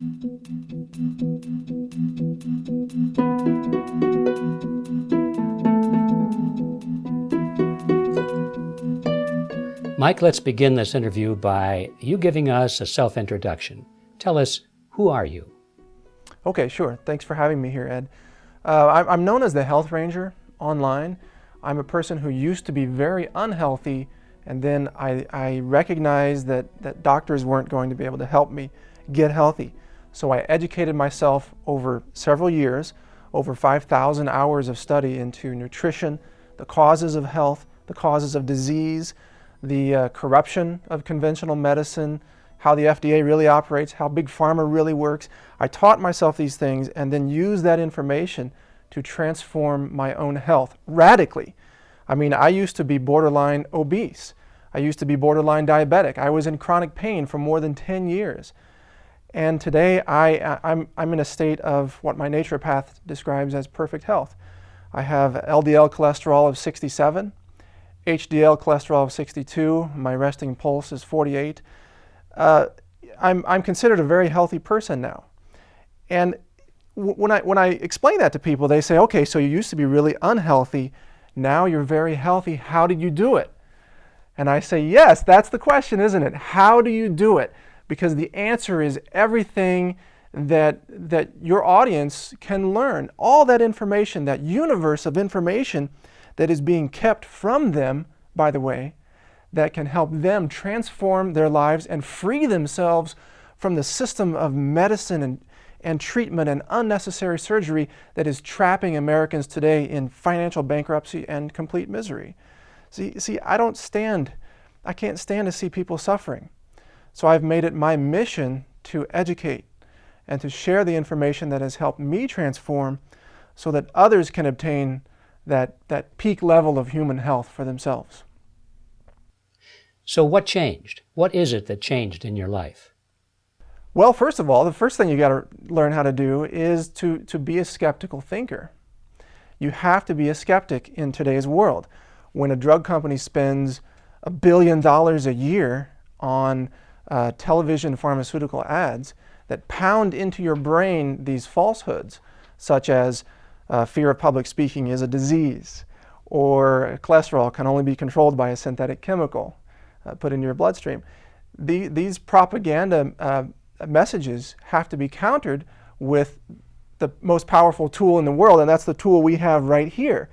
Mike, let's begin this interview by you giving us a self-introduction. Tell us, who are you? Okay, sure. Thanks for having me here, Ed. I'm known as the Health Ranger online. I'm a person who used to be very unhealthy, and then I recognized that doctors weren't going to be able to help me get healthy. So I educated myself over several years, over 5,000 hours of study into nutrition, the causes of health, the causes of disease, the corruption of conventional medicine, how the FDA really operates, how Big Pharma really works. I taught myself these things and then used that information to transform my own health radically. I mean, I used to be borderline obese. I used to be borderline diabetic. I was in chronic pain for more than 10 years. And today I'm in a state of what my naturopath describes as perfect health. I have LDL cholesterol of 67, HDL cholesterol of 62, my resting pulse is 48. I'm considered a very healthy person now. And when I explain that to people, they say, okay, so you used to be really unhealthy, now you're very healthy, how did you do it? And I say, yes, that's the question, isn't it? How do you do it? Because the answer is everything that your audience can learn. All that information, that universe of information that is being kept from them, by the way, that can help them transform their lives and free themselves from the system of medicine and treatment and unnecessary surgery that is trapping Americans today in financial bankruptcy and complete misery. See, I can't stand to see people suffering. So I've made it my mission to educate and to share the information that has helped me transform so that others can obtain that peak level of human health for themselves. So what changed? What is it that changed in your life? Well, first of all, the first thing you got to learn how to do is to be a skeptical thinker. You have to be a skeptic in today's world. When a drug company spends $1 billion a year on television pharmaceutical ads that pound into your brain these falsehoods, such as fear of public speaking is a disease, or cholesterol can only be controlled by a synthetic chemical put into your bloodstream. These propaganda messages have to be countered with the most powerful tool in the world, and that's the tool we have right here.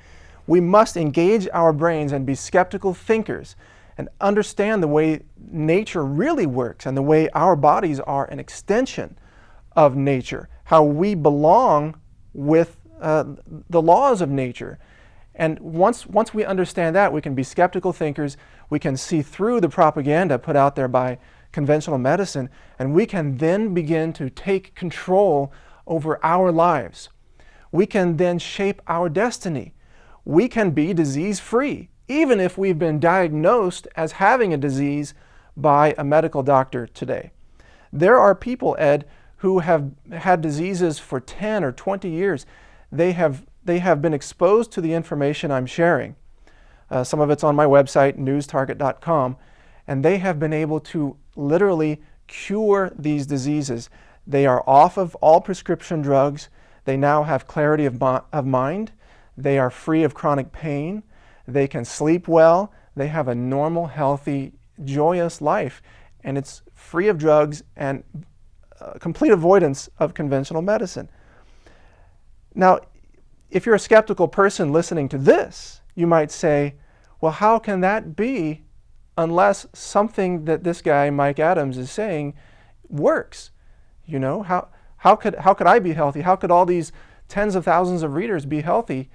We must engage our brains and be skeptical thinkers and understand the way nature really works and the way our bodies are an extension of nature, how we belong with the laws of nature. And once we understand that, we can be skeptical thinkers, we can see through the propaganda put out there by conventional medicine, and we can then begin to take control over our lives. We can then shape our destiny. We can be disease-free, even if we've been diagnosed as having a disease by a medical doctor today. There are people, Ed, who have had diseases for 10 or 20 years. They have been exposed to the information I'm sharing. Some of it's on my website, newstarget.com, and they have been able to literally cure these diseases. They are off of all prescription drugs. They now have clarity of mind. They are free of chronic pain. They can sleep well. They have a normal, healthy, joyous life. And it's free of drugs and complete avoidance of conventional medicine. Now, if you're a skeptical person listening to this, you might say, well, how can that be unless something that this guy, Mike Adams, is saying works? You know, how could I be healthy? How could all these tens of thousands of readers be healthy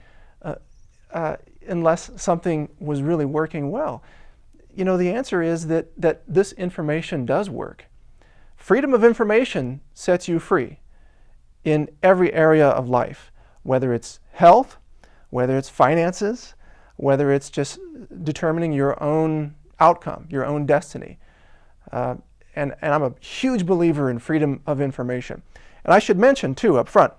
unless something was really working well? You know, the answer is that this information does work. Freedom of information sets you free in every area of life, whether it's health, whether it's finances, whether it's just determining your own outcome, your own destiny. And I'm a huge believer in freedom of information. And I should mention too up front,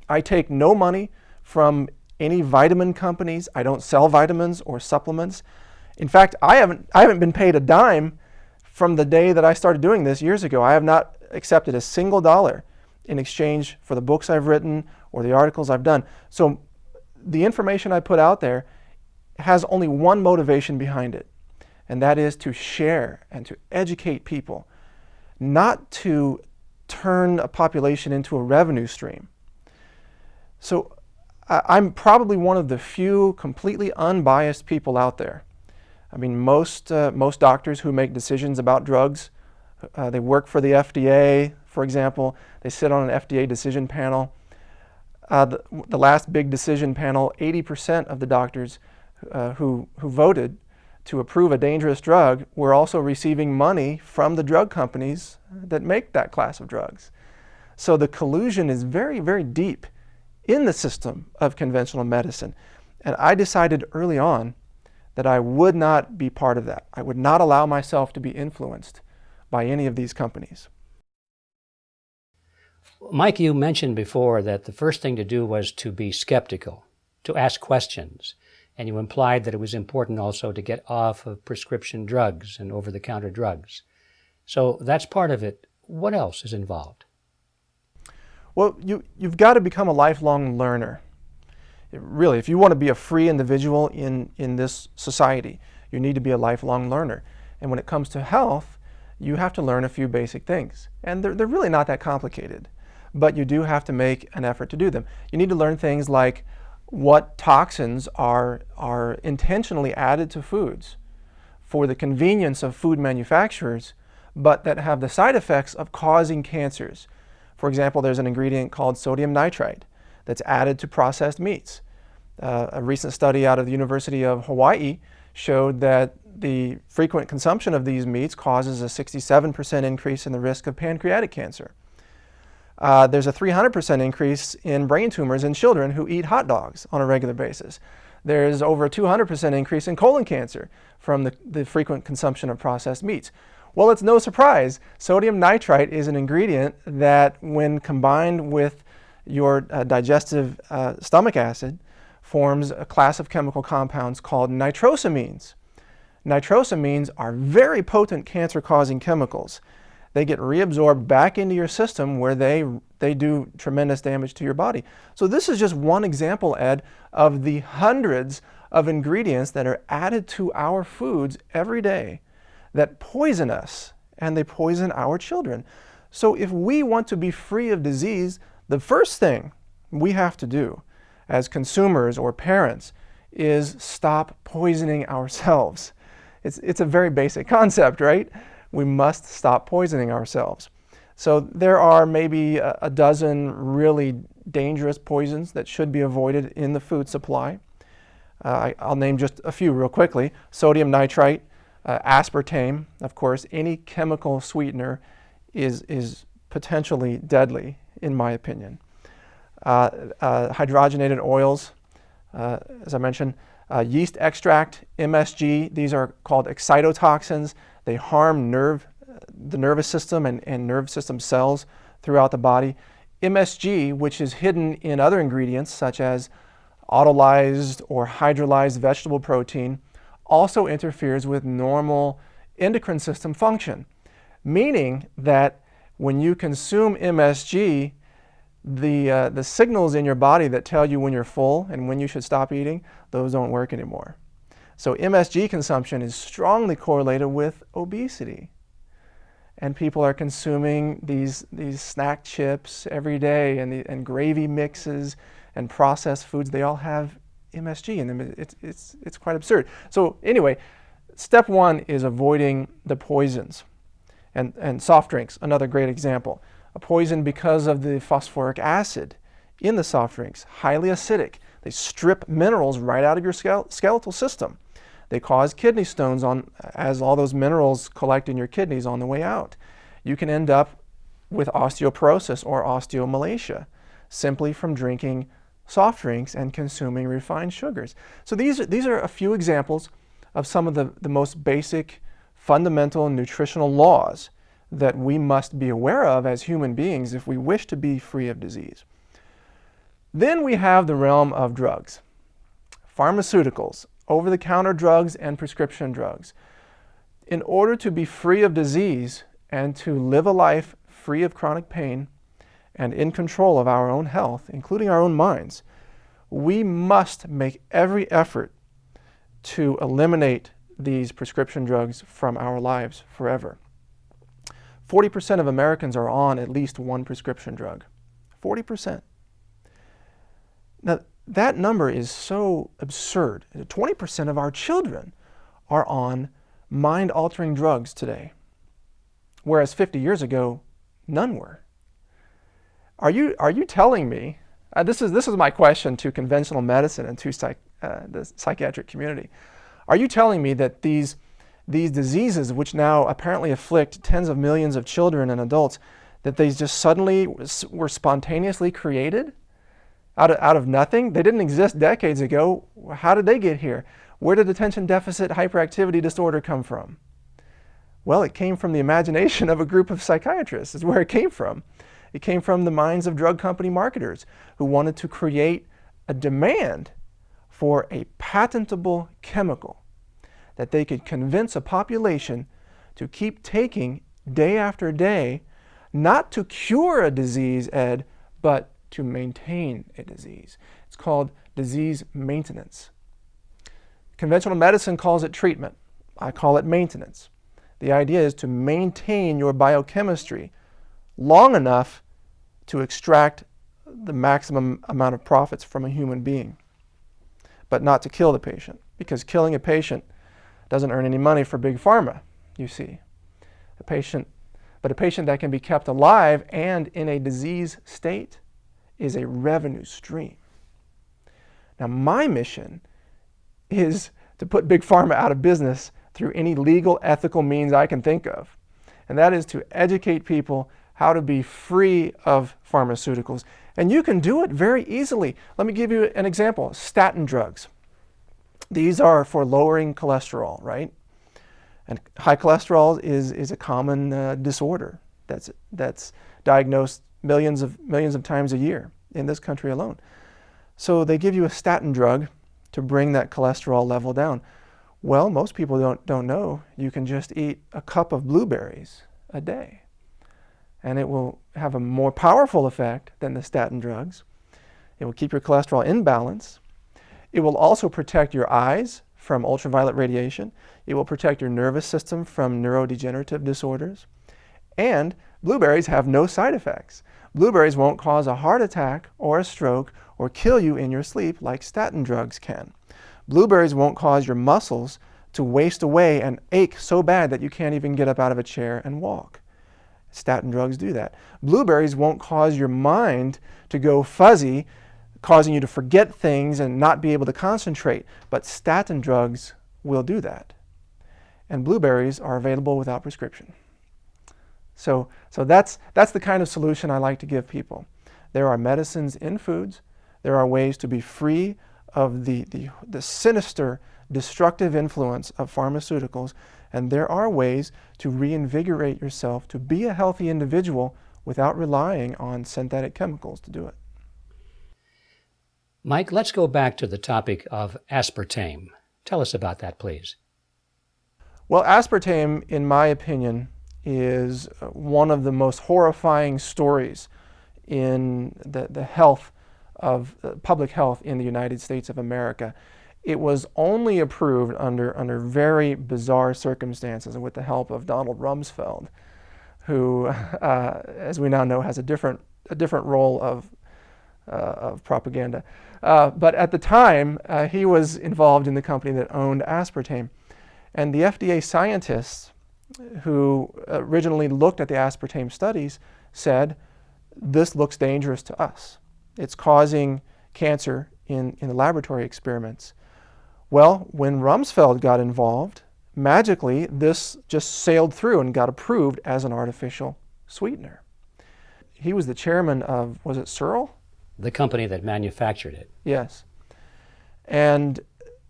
I take no money from any vitamin companies. I don't sell vitamins or supplements. In fact, I haven't been paid a dime from the day that I started doing this years ago. I have not accepted a single dollar in exchange for the books I've written or the articles I've done. So the information I put out there has only one motivation behind it, and that is to share and to educate people, not to turn a population into a revenue stream. So I'm probably one of the few completely unbiased people out there. I mean, most doctors who make decisions about drugs, they work for the FDA, for example. They sit on an FDA decision panel. The last big decision panel, 80% of the doctors who voted to approve a dangerous drug were also receiving money from the drug companies that make that class of drugs. So the collusion is very, very deep in the system of conventional medicine. And I decided early on that I would not be part of that. I would not allow myself to be influenced by any of these companies. Mike, you mentioned before that the first thing to do was to be skeptical, to ask questions. And you implied that it was important also to get off of prescription drugs and over-the-counter drugs. So that's part of it. What else is involved? Well, you've got to become a lifelong learner. Really, if you want to be a free individual in this society, you need to be a lifelong learner. And when it comes to health, you have to learn a few basic things. And they're really not that complicated, but you do have to make an effort to do them. You need to learn things like what toxins are intentionally added to foods for the convenience of food manufacturers, but that have the side effects of causing cancers. For example, there's an ingredient called sodium nitrite that's added to processed meats. A recent study out of the University of Hawaii showed that the frequent consumption of these meats causes a 67% increase in the risk of pancreatic cancer. There's a 300% increase in brain tumors in children who eat hot dogs on a regular basis. There's over a 200% increase in colon cancer from the frequent consumption of processed meats. Well, it's no surprise. Sodium nitrite is an ingredient that, when combined with your digestive stomach acid, forms a class of chemical compounds called nitrosamines. Nitrosamines are very potent cancer-causing chemicals. They get reabsorbed back into your system where they do tremendous damage to your body. So this is just one example, Ed, of the hundreds of ingredients that are added to our foods every day that poison us, and they poison our children. So if we want to be free of disease, the first thing we have to do as consumers or parents is stop poisoning ourselves. It's a very basic concept, right? We must stop poisoning ourselves. So there are maybe a dozen really dangerous poisons that should be avoided in the food supply. I'll name just a few real quickly. Sodium nitrite, aspartame, of course. Any chemical sweetener is potentially deadly, in my opinion. Hydrogenated oils, as I mentioned. Yeast extract, MSG, these are called excitotoxins. They harm the nervous system and nerve system cells throughout the body. MSG, which is hidden in other ingredients such as autolyzed or hydrolyzed vegetable protein, also interferes with normal endocrine system function, meaning that when you consume MSG, the signals in your body that tell you when you're full and when you should stop eating, those don't work anymore. So MSG consumption is strongly correlated with obesity. And people are consuming these snack chips every day and gravy mixes and processed foods. They all have MSG in them. It's quite absurd. So anyway, step one is avoiding the poisons. And soft drinks, another great example. A poison because of the phosphoric acid in the soft drinks, highly acidic. They strip minerals right out of your skeletal system. They cause kidney stones as all those minerals collect in your kidneys on the way out. You can end up with osteoporosis or osteomalacia simply from drinking soft drinks and consuming refined sugars. So these are a few examples of some of the most basic fundamental nutritional laws that we must be aware of as human beings if we wish to be free of disease. Then we have the realm of drugs, pharmaceuticals, over-the-counter drugs and prescription drugs. In order to be free of disease and to live a life free of chronic pain and in control of our own health, including our own minds, we must make every effort to eliminate these prescription drugs from our lives forever. 40% of Americans are on at least one prescription drug. 40%. Now, that number is so absurd. 20% of our children are on mind-altering drugs today, whereas 50 years ago, none were. Are you telling me, this is my question to conventional medicine and to the psychiatric community, are you telling me that these diseases, which now apparently afflict tens of millions of children and adults, that they just suddenly were spontaneously created out of nothing? They didn't exist decades ago. How did they get here? Where did attention deficit hyperactivity disorder come from? Well, it came from the imagination of a group of psychiatrists, is where it came from. It came from the minds of drug company marketers who wanted to create a demand for a patentable chemical that they could convince a population to keep taking day after day, not to cure a disease, Ed, but to maintain a disease. It's called disease maintenance. Conventional medicine calls it treatment. I call it maintenance. The idea is to maintain your biochemistry long enough to extract the maximum amount of profits from a human being, but not to kill the patient, because killing a patient doesn't earn any money for big pharma, you see. A patient that can be kept alive and in a disease state is a revenue stream. Now, my mission is to put big pharma out of business through any legal, ethical means I can think of. And that is to educate people how to be free of pharmaceuticals. And you can do it very easily. Let me give you an example. Statin drugs. These are for lowering cholesterol, right? And high cholesterol is a common disorder that's diagnosed millions of times a year in this country alone. So they give you a statin drug to bring that cholesterol level down. Well, most people don't know you can just eat a cup of blueberries a day, and it will have a more powerful effect than the statin drugs. It will keep your cholesterol in balance. It will also protect your eyes from ultraviolet radiation. It will protect your nervous system from neurodegenerative disorders. And blueberries have no side effects. Blueberries won't cause a heart attack or a stroke or kill you in your sleep like statin drugs can. Blueberries won't cause your muscles to waste away and ache so bad that you can't even get up out of a chair and walk. Statin drugs do that. Blueberries won't cause your mind to go fuzzy, causing you to forget things and not be able to concentrate. But statin drugs will do that. And blueberries are available without prescription. So that's the kind of solution I like to give people. There are medicines in foods. There are ways to be free of the sinister, destructive influence of pharmaceuticals. And there are ways to reinvigorate yourself to be a healthy individual without relying on synthetic chemicals to do it. Mike, let's go back to the topic of aspartame. Tell us about that, please. Well, aspartame, in my opinion, is one of the most horrifying stories in the health of public health in the United States of America. It was only approved under very bizarre circumstances and with the help of Donald Rumsfeld, who, as we now know, has a different role of propaganda. But at the time, he was involved in the company that owned aspartame. And the FDA scientists who originally looked at the aspartame studies said, this looks dangerous to us. It's causing cancer in the laboratory experiments. Well, when Rumsfeld got involved, magically this just sailed through and got approved as an artificial sweetener. He was the chairman of, was it Searle? The company that manufactured it. Yes. And,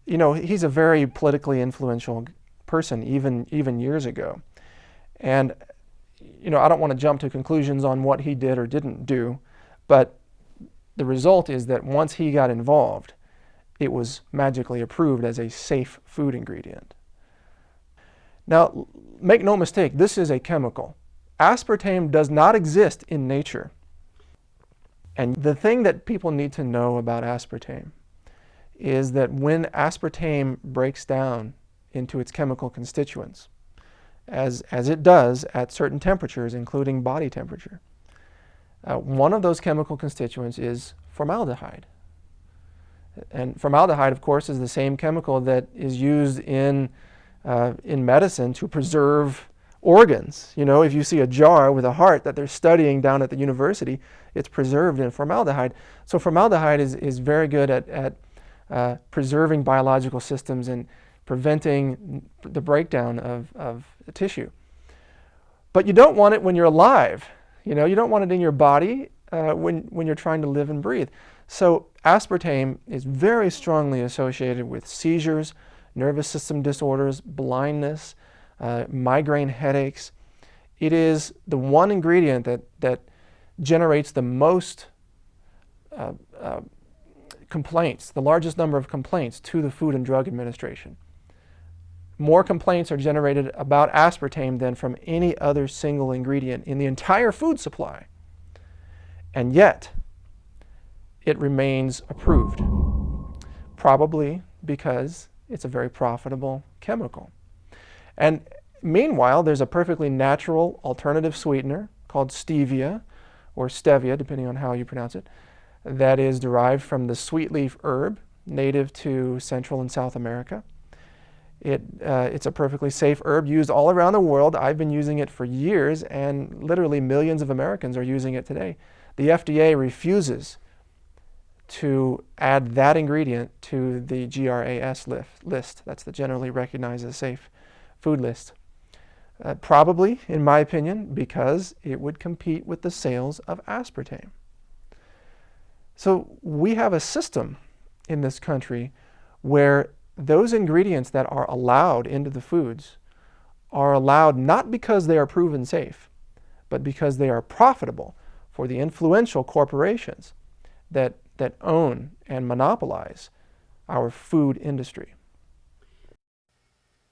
you know, he's a very politically influential person, even years ago. And, you know, I don't want to jump to conclusions on what he did or didn't do, but the result is that once he got involved, it was magically approved as a safe food ingredient. Now, make no mistake, this is a chemical. Aspartame does not exist in nature. And the thing that people need to know about aspartame is that when aspartame breaks down into its chemical constituents, as it does at certain temperatures, including body temperature, one of those chemical constituents is formaldehyde. And formaldehyde, of course, is the same chemical that is used in medicine to preserve organs. You know, if you see a jar with a heart that they're studying down at the university, it's preserved in formaldehyde. So formaldehyde is very good at preserving biological systems and preventing the breakdown of tissue. But you don't want it when you're alive. You know, you don't want it in your body when you're trying to live and breathe. So aspartame is very strongly associated with seizures, nervous system disorders, blindness, migraine headaches. It is the one ingredient that generates the most complaints, the largest number of complaints to the Food and Drug Administration. More complaints are generated about aspartame than from any other single ingredient in the entire food supply. And yet, it remains approved, probably because it's a very profitable chemical. And meanwhile, there's a perfectly natural alternative sweetener called stevia, or stevia, depending on how you pronounce it, that is derived from the sweetleaf herb native to Central and South America. It's a perfectly safe herb used all around the world. I've been using it for years, and literally millions of Americans are using it today. The FDA refuses to add that ingredient to the GRAS list. That's the generally recognized as safe food list. Probably, in my opinion, because it would compete with the sales of aspartame. So we have a system in this country where those ingredients that are allowed into the foods are allowed not because they are proven safe, but because they are profitable for the influential corporations that own and monopolize our food industry.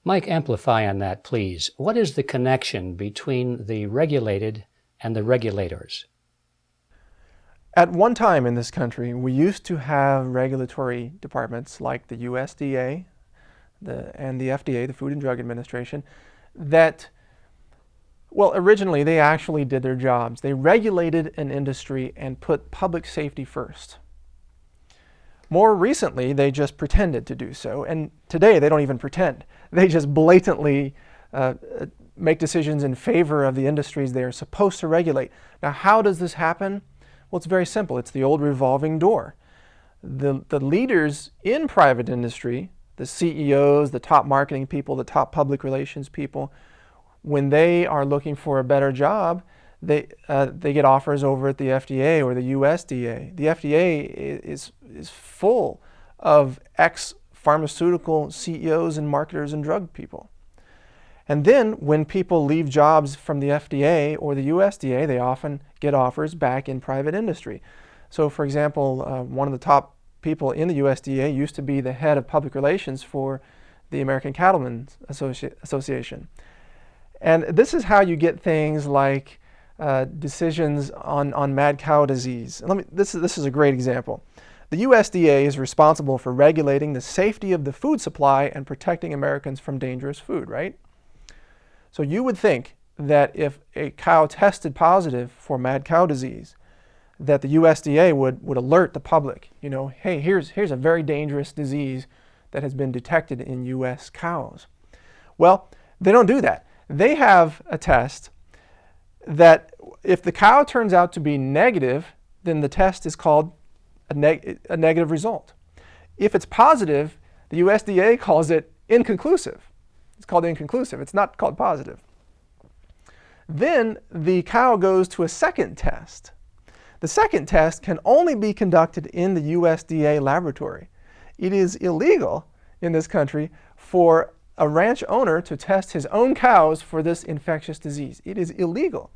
Mike, amplify on that, please. What is the connection between the regulated and the regulators? At one time in this country, we used to have regulatory departments like the USDA and the FDA, the Food and Drug Administration, that, well, originally they actually did their jobs. They regulated an industry and put public safety first. More recently, they just pretended to do so, and today they don't even pretend. They just blatantly make decisions in favor of the industries they are supposed to regulate. Now, how does this happen? Well, it's very simple. It's the old revolving door. The leaders in private industry, the CEOs, the top marketing people, the top public relations people, when they are looking for a better job, they get offers over at the FDA or the USDA. The FDA is full of ex-pharmaceutical CEOs and marketers and drug people. And then when people leave jobs from the FDA or the USDA, they often get offers back in private industry. So for example, one of the top people in the USDA used to be the head of public relations for the American Cattlemen's Association. And this is how you get things like decisions on mad cow disease. This is a great example. The USDA is responsible for regulating the safety of the food supply and protecting Americans from dangerous food, right? So you would think that if a cow tested positive for mad cow disease, that the USDA would alert the public, you know, hey, here's a very dangerous disease that has been detected in US cows. Well, they don't do that. They have a test that if the cow turns out to be negative, then the test is called a negative result. If it's positive, the USDA calls it inconclusive. It's called inconclusive. It's not called positive. Then the cow goes to a second test. The second test can only be conducted in the USDA laboratory. It is illegal in this country for a ranch owner to test his own cows for this infectious disease. It is illegal.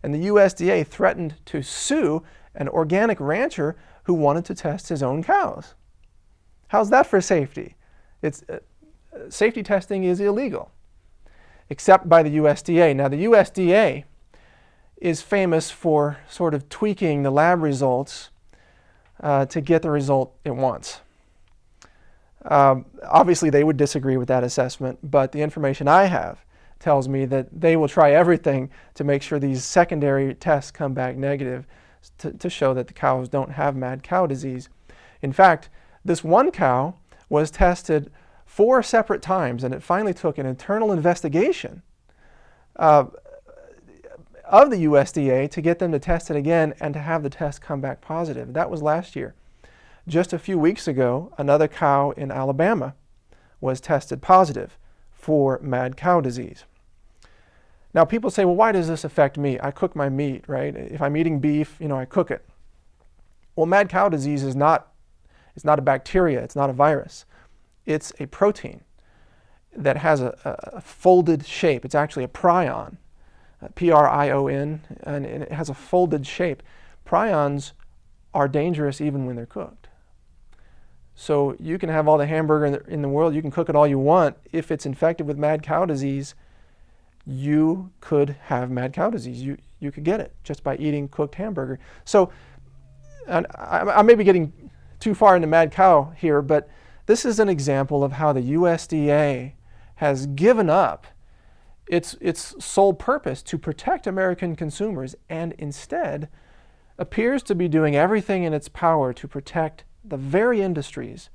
And the USDA threatened to sue an organic rancher who wanted to test his own cows. How's that for safety? Safety testing is illegal, except by the USDA. Now the USDA is famous for sort of tweaking the lab results to get the result it wants. Obviously, they would disagree with that assessment, but the information I have tells me that they will try everything to make sure these secondary tests come back negative to show that the cows don't have mad cow disease. In fact, this one cow was tested 4 separate times, and it finally took an internal investigation of the USDA to get them to test it again and to have the test come back positive. That was last year. Just a few weeks ago, another cow in Alabama was tested positive for mad cow disease. Now people say, well, why does this affect me? I cook my meat, right? If I'm eating beef, I cook it. Well, mad cow disease is not a bacteria, it's not a virus. It's a protein that has a folded shape. It's actually a prion, P-R-I-O-N, and it has a folded shape. Prions are dangerous even when they're cooked. So you can have all the hamburger in the world, you can cook it all you want. If it's infected with mad cow disease, you could have mad cow disease. You could get it just by eating cooked hamburger. So, and I may be getting too far into mad cow here, but this is an example of how the USDA has given up its sole purpose to protect American consumers and instead appears to be doing everything in its power to protect the very industries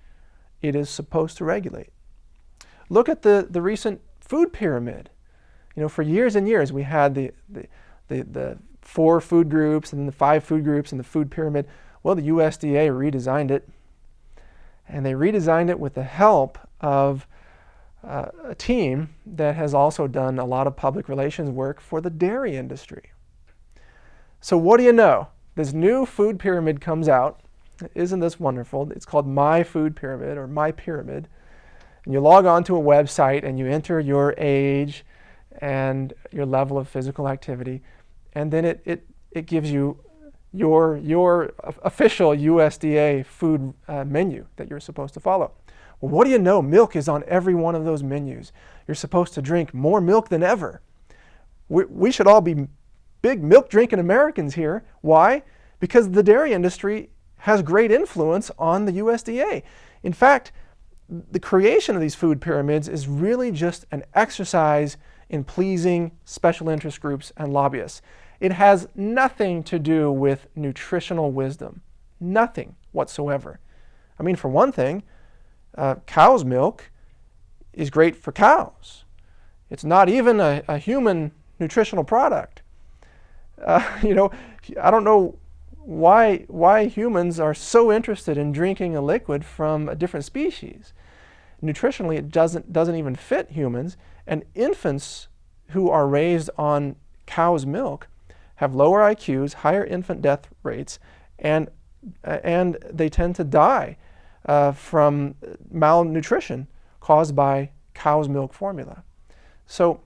it is supposed to regulate. Look at the recent food pyramid. For years and years we had the 4 food groups and then the 5 food groups and the food pyramid. Well, the USDA redesigned it, and they redesigned it with the help of a team that has also done a lot of public relations work for the dairy industry. So what do you know? This new food pyramid comes out. Isn't this wonderful? It's called My Food Pyramid or My Pyramid. And you log on to a website and you enter your age and your level of physical activity, and then it gives you your official USDA food menu that you're supposed to follow. Well, what do you know? Milk is on every one of those menus. You're supposed to drink more milk than ever. We should all be big milk drinking Americans here. Why? Because the dairy industry has great influence on the USDA. In fact, the creation of these food pyramids is really just an exercise in pleasing special interest groups and lobbyists. It has nothing to do with nutritional wisdom. Nothing whatsoever. I mean, for one thing, cow's milk is great for cows. It's not even a human nutritional product. I don't know why humans are so interested in drinking a liquid from a different species. Nutritionally, it doesn't even fit humans, and infants who are raised on cow's milk have lower IQs, higher infant death rates, and they tend to die from malnutrition caused by cow's milk formula. So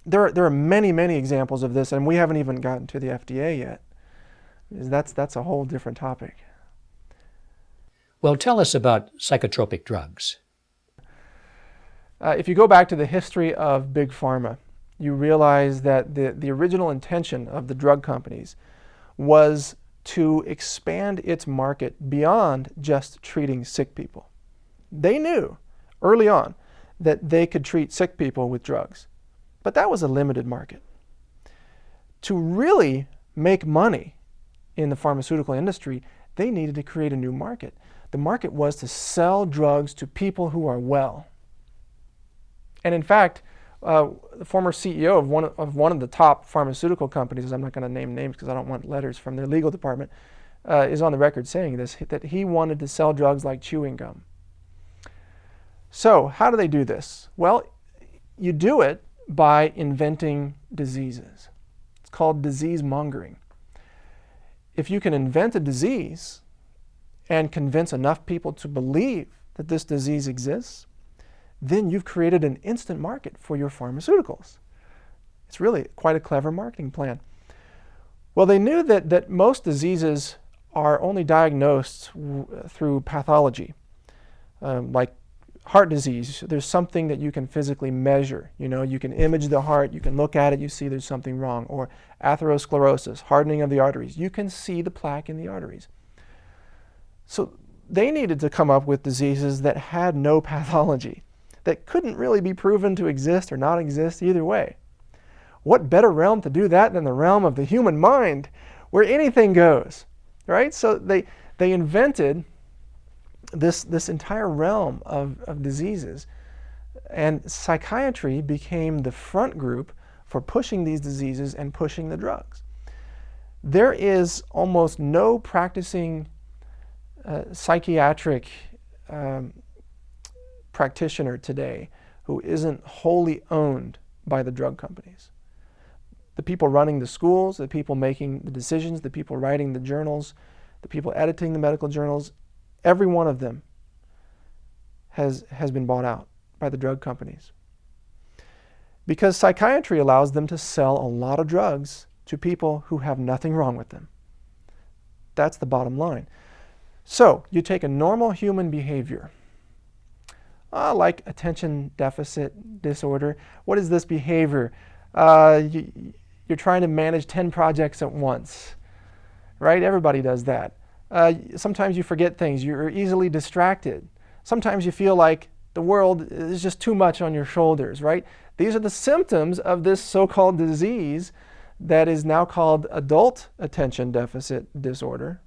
there are many, many examples of this, and we haven't even gotten to the FDA yet. That's a whole different topic. Well, tell us about psychotropic drugs. If you go back to the history of Big Pharma, you realize that the original intention of the drug companies was to expand its market beyond just treating sick people. They knew early on that they could treat sick people with drugs, but that was a limited market. To really make money in the pharmaceutical industry, they needed to create a new market. The market was to sell drugs to people who are well. And in fact, the former CEO of one of the top pharmaceutical companies, I'm not going to name names because I don't want letters from their legal department, is on the record saying this, that he wanted to sell drugs like chewing gum. So how do they do this? Well, you do it by inventing diseases. It's called disease mongering. If you can invent a disease and convince enough people to believe that this disease exists, then you've created an instant market for your pharmaceuticals. It's really quite a clever marketing plan. Well, they knew that most diseases are only diagnosed through pathology, like heart disease, there's something that you can physically measure. You know, you can image the heart, you can look at it, you see there's something wrong. Or atherosclerosis, hardening of the arteries. You can see the plaque in the arteries. So they needed to come up with diseases that had no pathology, that couldn't really be proven to exist or not exist either way. What better realm to do that than the realm of the human mind, where anything goes, right? So they invented this entire realm of diseases, and psychiatry became the front group for pushing these diseases and pushing the drugs. There is almost no practicing psychiatric practitioner today who isn't wholly owned by the drug companies. The people running the schools, the people making the decisions, the people writing the journals, the people editing the medical journals, every one of them has been bought out by the drug companies. Because psychiatry allows them to sell a lot of drugs to people who have nothing wrong with them. That's the bottom line. So you take a normal human behavior, like attention deficit disorder. What is this behavior? You're trying to manage 10 projects at once, right? Everybody does that. Sometimes you forget things. You're easily distracted. Sometimes you feel like the world is just too much on your shoulders, right? These are the symptoms of this so-called disease that is now called adult attention deficit disorder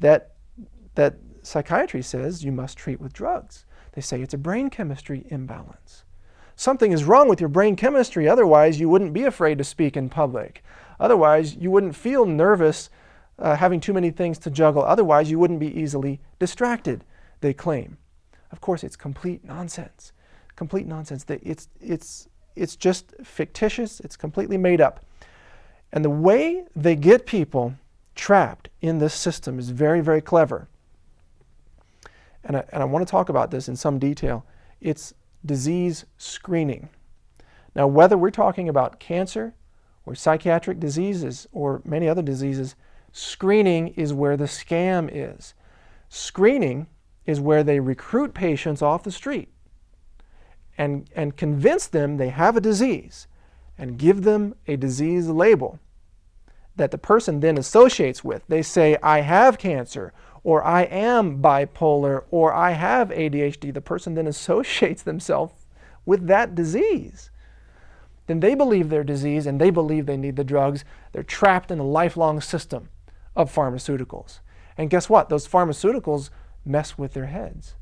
that psychiatry says you must treat with drugs. They say it's a brain chemistry imbalance. Something is wrong with your brain chemistry, otherwise you wouldn't be afraid to speak in public. Otherwise you wouldn't feel nervous having too many things to juggle. Otherwise you wouldn't be easily distracted, they claim. Of course, it's complete nonsense. Complete nonsense. It's just fictitious. It's completely made up. And the way they get people trapped in this system is very, very clever. And I want to talk about this in some detail. It's disease screening. Now, whether we're talking about cancer or psychiatric diseases or many other diseases, screening is where the scam is. Screening is where they recruit patients off the street and convince them they have a disease and give them a disease label that the person then associates with. They say, I have cancer, or I am bipolar, or I have ADHD. The person then associates themselves with that disease. Then they believe their disease and they believe they need the drugs. They're trapped in a lifelong system of pharmaceuticals. And guess what? Those pharmaceuticals mess with their heads.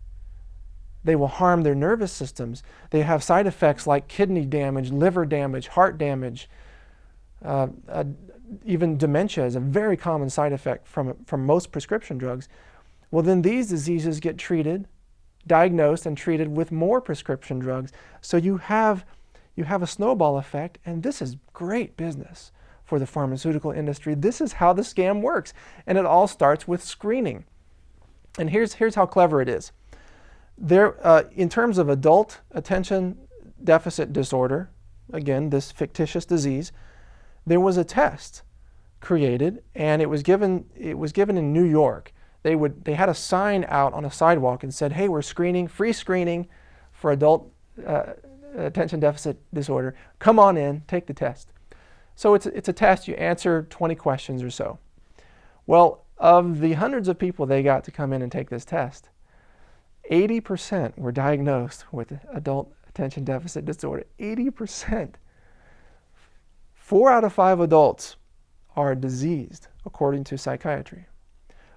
They will harm their nervous systems. They have side effects like kidney damage, liver damage, heart damage. Even dementia is a very common side effect from most prescription drugs. Well, then these diseases get treated, diagnosed, and treated with more prescription drugs. So you have a snowball effect, and this is great business for the pharmaceutical industry. This is how the scam works, and it all starts with screening. And here's how clever it is. In terms of adult attention deficit disorder, again, this fictitious disease, there was a test created, and it was given in New York. They had a sign out on a sidewalk and said, hey, we're screening, free screening for adult attention deficit disorder. Come on in, take the test. So it's a test. You answer 20 questions or so. Well, of the hundreds of people they got to come in and take this test, 80% were diagnosed with adult attention deficit disorder. 80%. 4 out of 5 adults are diseased, according to psychiatry.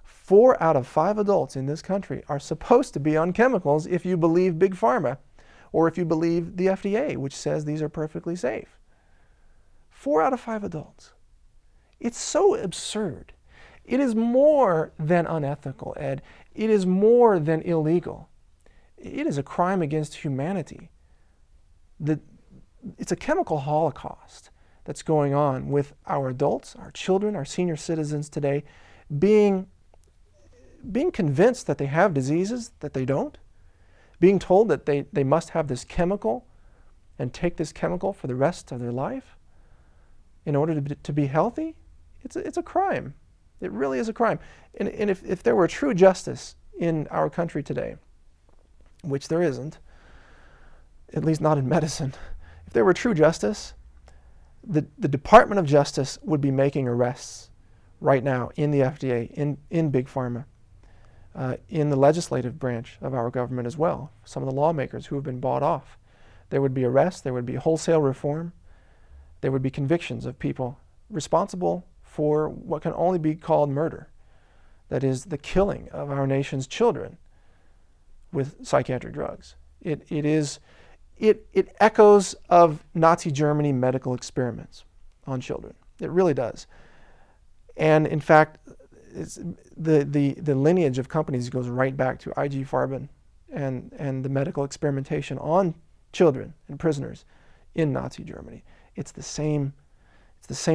4 out of 5 adults in this country are supposed to be on chemicals if you believe Big Pharma, or if you believe the FDA, which says these are perfectly safe. 4 out of 5 adults. It's so absurd. It is more than unethical, Ed. It is more than illegal. It is a crime against humanity. It's a chemical holocaust that's going on with our adults, our children, our senior citizens today, being convinced that they have diseases that they don't, being told that they must have this chemical and take this chemical for the rest of their life in order to be healthy. It's a crime. It really is a crime. And if there were true justice in our country today, which there isn't, at least not in medicine. If there were true justice, the Department of Justice would be making arrests right now in the FDA, in Big Pharma, in the legislative branch of our government as well. Some of the lawmakers who have been bought off. There would be arrests, there would be wholesale reform, there would be convictions of people responsible for what can only be called murder. That is the killing of our nation's children with psychiatric drugs. It echoes of Nazi Germany medical experiments on children. It really does. And in fact, the lineage of companies goes right back to IG Farben and the medical experimentation on children and prisoners in Nazi Germany. It's the same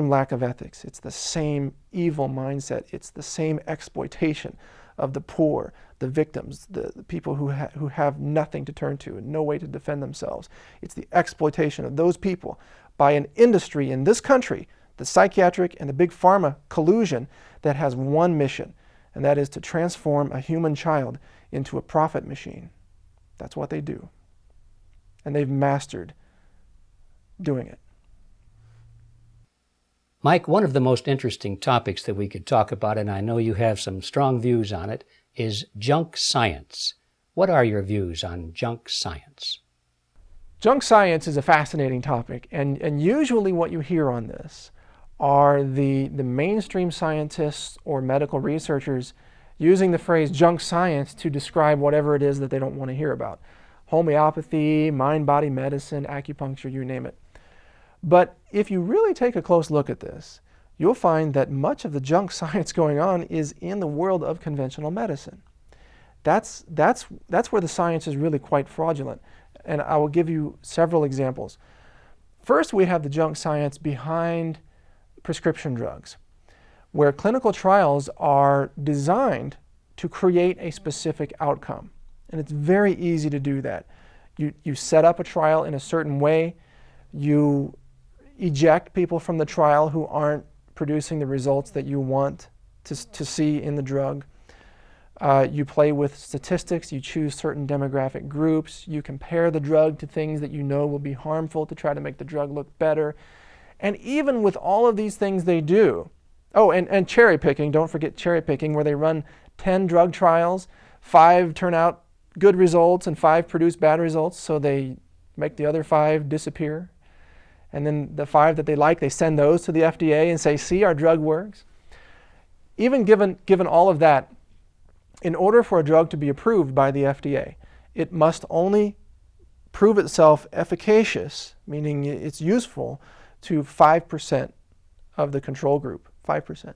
lack of ethics. It's the same evil mindset. It's the same exploitation of the poor, the victims, the people who have nothing to turn to and no way to defend themselves. It's the exploitation of those people by an industry in this country, the psychiatric and the big pharma collusion, that has one mission, and that is to transform a human child into a profit machine. That's what they do. And they've mastered doing it. Mike, one of the most interesting topics that we could talk about, and I know you have some strong views on it, is junk science. What are your views on junk science? Junk science is a fascinating topic, and usually what you hear on this are the mainstream scientists or medical researchers using the phrase junk science to describe whatever it is that they don't want to hear about. Homeopathy, mind-body medicine, acupuncture, you name it. But if you really take a close look at this, you'll find that much of the junk science going on is in the world of conventional medicine. That's where the science is really quite fraudulent. And I will give you several examples. First, we have the junk science behind prescription drugs, where clinical trials are designed to create a specific outcome. And it's very easy to do that. You set up a trial in a certain way, you eject people from the trial who aren't producing the results that you want to see in the drug. You play with statistics, you choose certain demographic groups, you compare the drug to things that you know will be harmful to try to make the drug look better. And even with all of these things they do, and cherry picking, don't forget cherry picking, where they run 10 drug trials, 5 turn out good results and 5 produce bad results, so they make the other 5 disappear. And then the 5 that they like, they send those to the FDA and say, see, our drug works. Even given all of that, in order for a drug to be approved by the FDA, it must only prove itself efficacious, meaning it's useful, to 5% of the control group, 5%.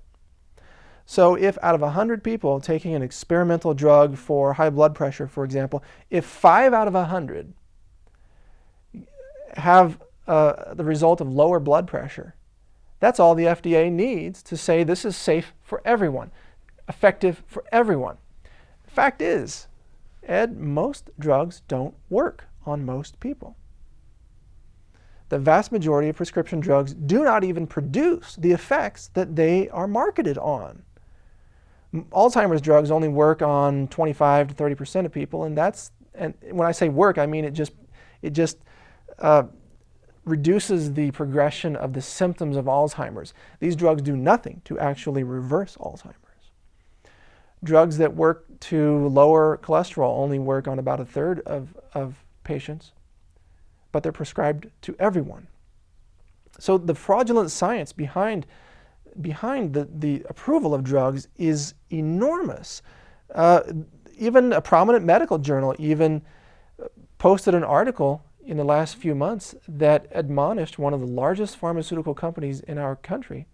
So if out of 100 people taking an experimental drug for high blood pressure, for example, if 5 out of 100 have the result of lower blood pressure, that's all the FDA needs to say this is safe for everyone, effective for everyone. The fact is, Ed, most drugs don't work on most people. The vast majority of prescription drugs do not even produce the effects that they are marketed on. Alzheimer's drugs only work on 25 to 30% of people, and when I say work, I mean it just reduces the progression of the symptoms of Alzheimer's. These drugs do nothing to actually reverse Alzheimer's. Drugs that work to lower cholesterol only work on about 1/3 of patients, but they're prescribed to everyone. So the fraudulent science behind the approval of drugs is enormous. Even a prominent medical journal even posted an article in the last few months that admonished one of the largest pharmaceutical companies in our country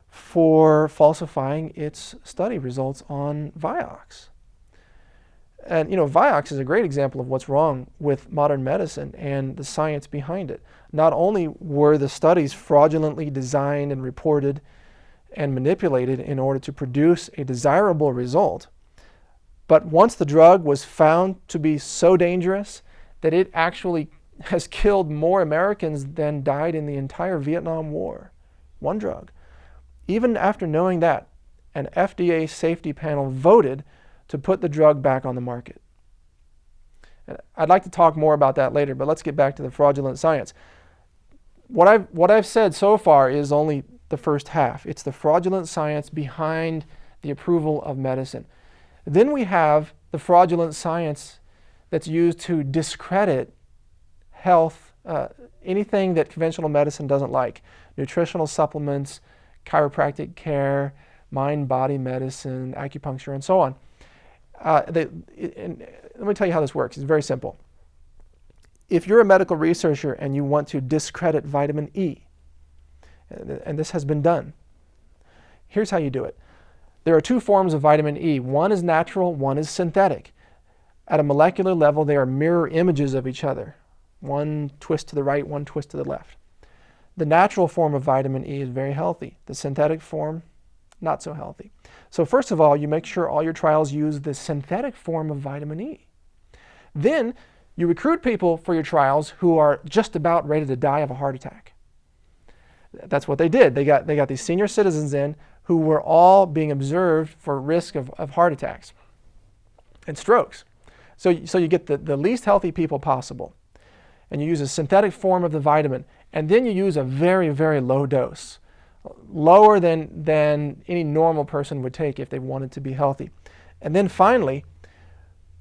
for falsifying its study results on Vioxx. And Vioxx is a great example of what's wrong with modern medicine and the science behind it. Not only were the studies fraudulently designed and reported and manipulated in order to produce a desirable result, but once the drug was found to be so dangerous that it actually has killed more Americans than died in the entire Vietnam War, one drug. Even after knowing that, an FDA safety panel voted to put the drug back on the market. And I'd like to talk more about that later, but let's get back to the fraudulent science. What I've said so far is only the first half. It's the fraudulent science behind the approval of medicine. Then we have the fraudulent science that's used to discredit health, anything that conventional medicine doesn't like. Nutritional supplements, chiropractic care, mind-body medicine, acupuncture, and so on. And let me tell you how this works. It's very simple. If you're a medical researcher and you want to discredit vitamin E, and this has been done, here's how you do it. There are two forms of vitamin E. One is natural, one is synthetic. At a molecular level, they are mirror images of each other. One twist to the right, one twist to the left. The natural form of vitamin E is very healthy. The synthetic form, not so healthy. So first of all, you make sure all your trials use the synthetic form of vitamin E. Then you recruit people for your trials who are just about ready to die of a heart attack. That's what they did. They got these senior citizens in who were all being observed for risk of heart attacks and strokes. So you get the least healthy people possible. And you use a synthetic form of the vitamin. And then you use a very, very low dose. Lower than any normal person would take if they wanted to be healthy. And then finally,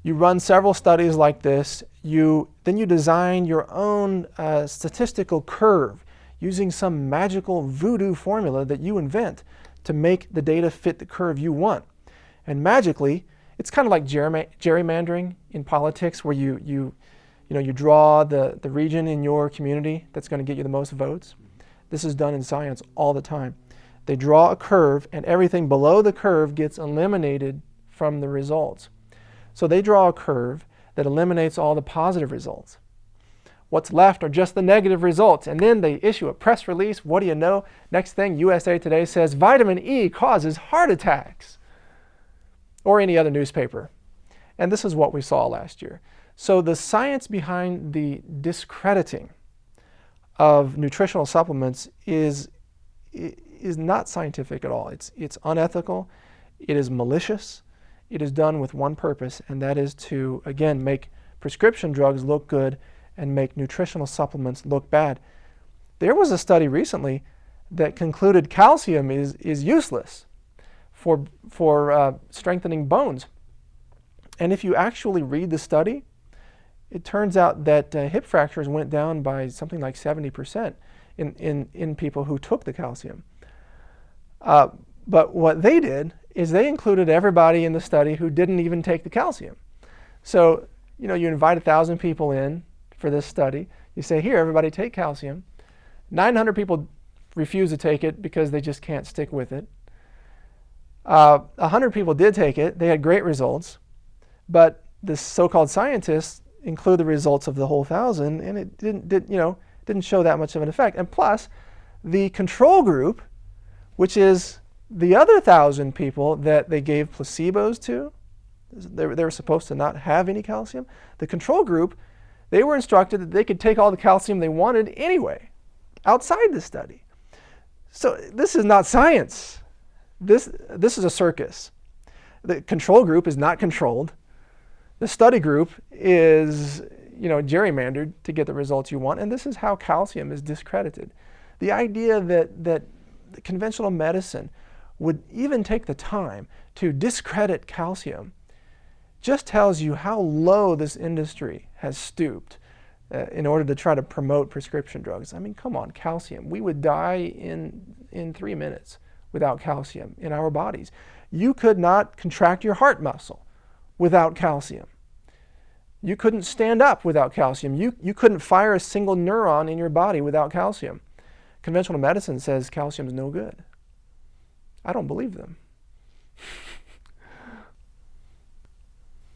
you run several studies like this. Then you design your own statistical curve using some magical voodoo formula that you invent to make the data fit the curve you want. And magically, it's kind of like gerrymandering in politics, where you draw the region in your community that's going to get you the most votes. This is done in science all the time. They draw a curve, and everything below the curve gets eliminated from the results. So they draw a curve that eliminates all the positive results. What's left are just the negative results, and then they issue a press release. What do you know? Next thing, USA Today says vitamin E causes heart attacks, or any other newspaper. And this is what we saw last year. So the science behind the discrediting of nutritional supplements is not scientific at all. It's unethical. It is malicious. It is done with one purpose, and that is to, again, make prescription drugs look good and make nutritional supplements look bad. There was a study recently that concluded calcium is useless for strengthening bones. And if you actually read the study, it turns out that hip fractures went down by something like 70% in people who took the calcium. But what they did is they included everybody in the study who didn't even take the calcium. So, you invite 1,000 people in for this study. You say, here, everybody take calcium. 900 people refuse to take it because they just can't stick with it. 100 people did take it. They had great results. But the so-called scientists include the results of the whole 1,000, and it didn't show that much of an effect. And plus, the control group, which is the other 1,000 people that they gave placebos to, they were supposed to not have any calcium. The control group, they were instructed that they could take all the calcium they wanted anyway, outside the study. So this is not science. This is a circus. The control group is not controlled. The study group is, gerrymandered to get the results you want, and this is how calcium is discredited. The idea that conventional medicine would even take the time to discredit calcium just tells you how low this industry has stooped in order to try to promote prescription drugs. I mean, come on, calcium. We would die in 3 minutes without calcium in our bodies. You could not contract your heart muscle without calcium. You couldn't stand up without calcium. You couldn't fire a single neuron in your body without calcium. Conventional medicine says calcium is no good. I don't believe them.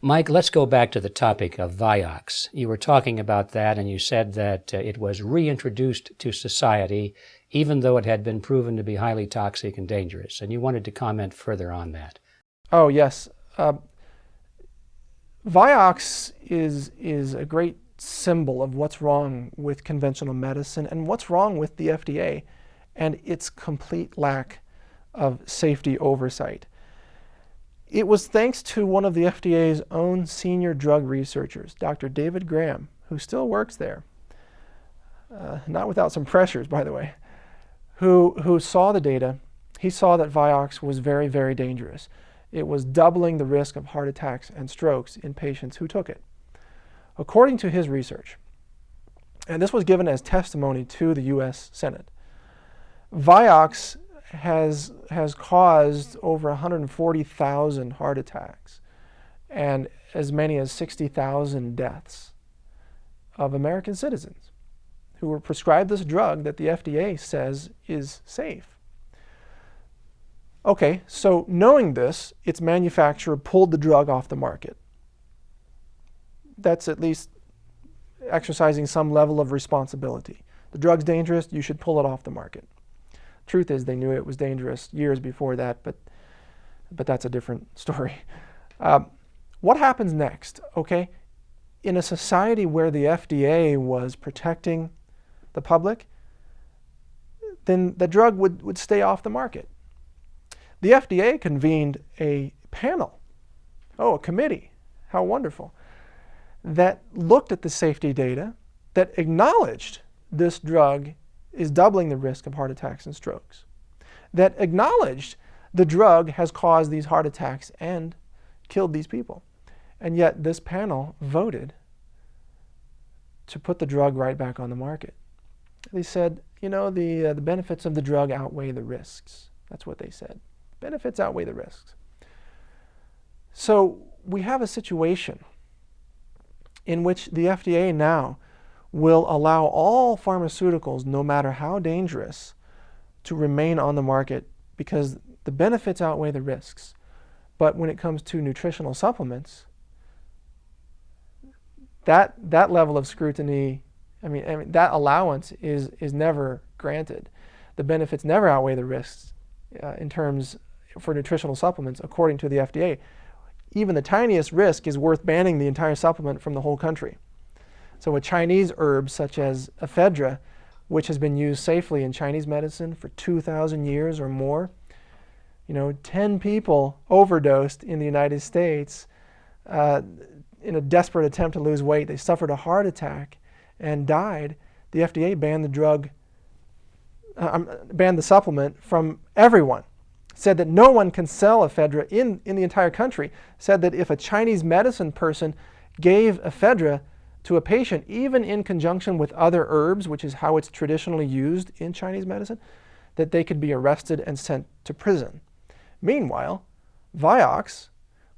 Mike, let's go back to the topic of Vioxx. You were talking about that, and you said that it was reintroduced to society, even though it had been proven to be highly toxic and dangerous. And you wanted to comment further on that. Oh, yes. Vioxx is a great symbol of what's wrong with conventional medicine and what's wrong with the FDA and its complete lack of safety oversight. It was thanks to one of the FDA's own senior drug researchers, Dr. David Graham, who still works there, not without some pressures, by the way, who saw the data. He saw that Vioxx was very, very dangerous. It was doubling the risk of heart attacks and strokes in patients who took it. According to his research, and this was given as testimony to the U.S. Senate, Vioxx has caused over 140,000 heart attacks and as many as 60,000 deaths of American citizens who were prescribed this drug that the FDA says is safe. Okay, so knowing this, its manufacturer pulled the drug off the market. That's at least exercising some level of responsibility. The drug's dangerous, you should pull it off the market. Truth is, they knew it was dangerous years before that, but that's a different story. What happens next? Okay, in a society where the FDA was protecting the public, then the drug would stay off the market. The FDA convened a panel, a committee, how wonderful, that looked at the safety data, that acknowledged this drug is doubling the risk of heart attacks and strokes, that acknowledged the drug has caused these heart attacks and killed these people. And yet this panel voted to put the drug right back on the market. They said, the benefits of the drug outweigh the risks. That's what they said. Benefits outweigh the risks. So we have a situation in which the FDA now will allow all pharmaceuticals, no matter how dangerous, to remain on the market because the benefits outweigh the risks. But when it comes to nutritional supplements, that level of scrutiny, that allowance is never granted. The benefits never outweigh the risks in terms for nutritional supplements, according to the FDA. Even the tiniest risk is worth banning the entire supplement from the whole country. So a Chinese herb such as ephedra, which has been used safely in Chinese medicine for 2,000 years or more, 10 people overdosed in the United States in a desperate attempt to lose weight. They suffered a heart attack and died. The FDA banned the supplement from everyone. Said that no one can sell ephedra in the entire country. Said that if a Chinese medicine person gave ephedra to a patient, even in conjunction with other herbs, which is how it's traditionally used in Chinese medicine, that they could be arrested and sent to prison. Meanwhile, Vioxx,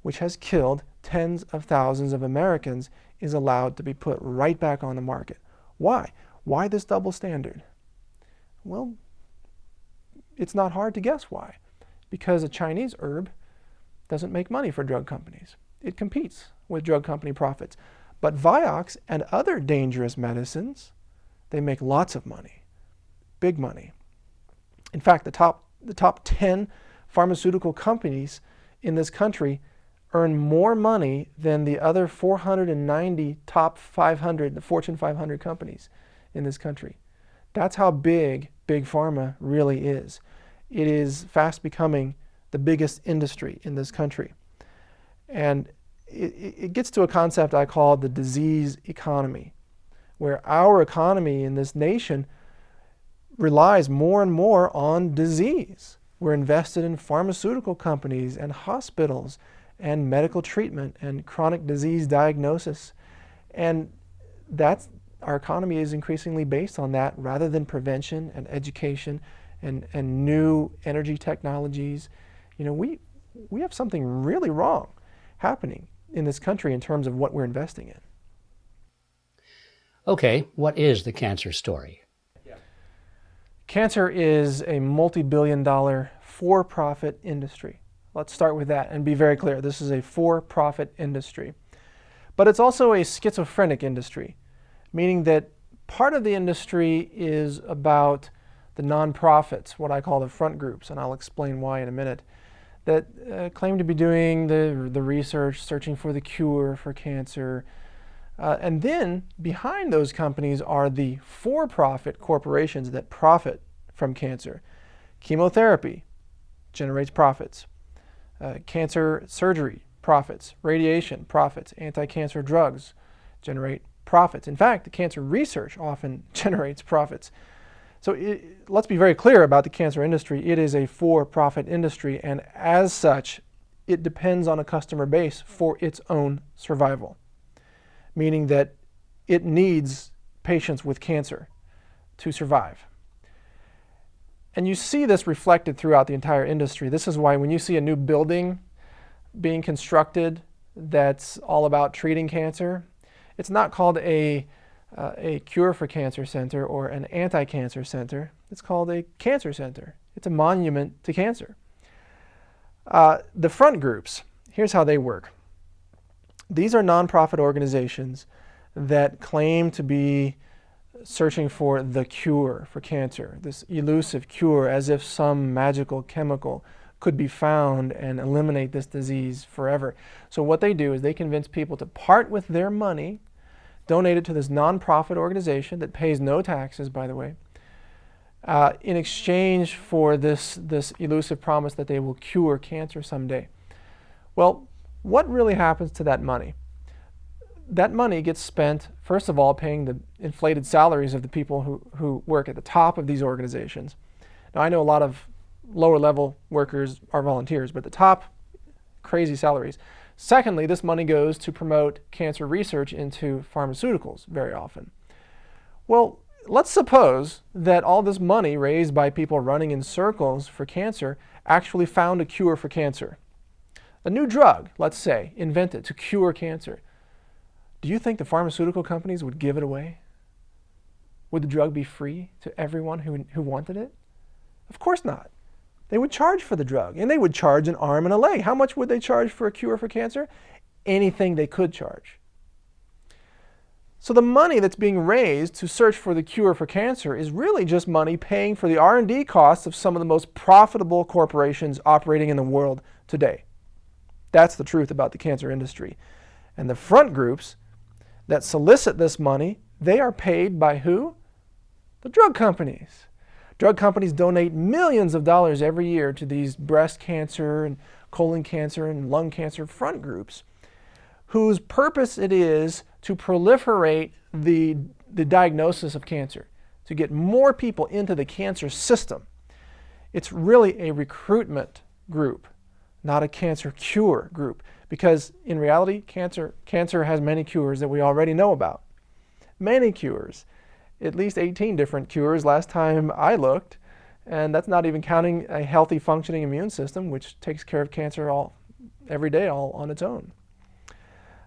which has killed tens of thousands of Americans, is allowed to be put right back on the market. Why? Why this double standard? Well, it's not hard to guess why. Because a Chinese herb doesn't make money for drug companies. It competes with drug company profits. But Vioxx and other dangerous medicines, they make lots of money, big money. In fact, the top 10 pharmaceutical companies in this country earn more money than the other 490 top 500, the Fortune 500 companies in this country. That's how big pharma really is. It is fast becoming the biggest industry in this country. And it gets to a concept I call the disease economy, where our economy in this nation relies more and more on disease. We're invested in pharmaceutical companies and hospitals and medical treatment and chronic disease diagnosis. And our economy is increasingly based on that rather than prevention and education and new energy technologies. We have something really wrong happening in this country in terms of what we're investing in. Okay, what is the cancer story? Cancer is a multi-billion-dollar for-profit industry. Let's start with that and be very clear. This is a for-profit industry. But it's also a schizophrenic industry, meaning that part of the industry is about the nonprofits, what I call the front groups, and I'll explain why in a minute, that claim to be doing the research, searching for the cure for cancer. And then behind those companies are the for-profit corporations that profit from cancer. Chemotherapy generates profits. Cancer surgery profits, radiation profits, anti-cancer drugs generate profits. In fact, the cancer research often generates profits. So let's be very clear about the cancer industry. It is a for-profit industry, and as such, it depends on a customer base for its own survival, meaning that it needs patients with cancer to survive. And you see this reflected throughout the entire industry. This is why when you see a new building being constructed that's all about treating cancer, it's not called a cure for cancer center or an anti-cancer center. It's called a cancer center. It's a monument to cancer. The front groups, here's how they work. These are nonprofit organizations that claim to be searching for the cure for cancer, this elusive cure, as if some magical chemical could be found and eliminate this disease forever. So what they do is they convince people to part with their money, donate it to this nonprofit organization that pays no taxes, by the way, in exchange for this elusive promise that they will cure cancer someday. Well, what really happens to that money? That money gets spent, first of all, paying the inflated salaries of the people who work at the top of these organizations. Now, I know a lot of lower level workers are volunteers, but the top, crazy salaries. Secondly, this money goes to promote cancer research into pharmaceuticals very often. Well, let's suppose that all this money raised by people running in circles for cancer actually found a cure for cancer. A new drug, let's say, invented to cure cancer. Do you think the pharmaceutical companies would give it away? Would the drug be free to everyone who wanted it? Of course not. They would charge for the drug, and they would charge an arm and a leg. How much would they charge for a cure for cancer? Anything they could charge. So the money that's being raised to search for the cure for cancer is really just money paying for the R&D costs of some of the most profitable corporations operating in the world today. That's the truth about the cancer industry. And the front groups that solicit this money, they are paid by who? The drug companies. Drug companies donate millions of dollars every year to these breast cancer and colon cancer and lung cancer front groups, whose purpose it is to proliferate the diagnosis of cancer, to get more people into the cancer system. It's really a recruitment group, not a cancer cure group, because in reality, cancer has many cures that we already know about. Many cures. At least 18 different cures last time I looked, and that's not even counting a healthy functioning immune system, which takes care of cancer every day all on its own.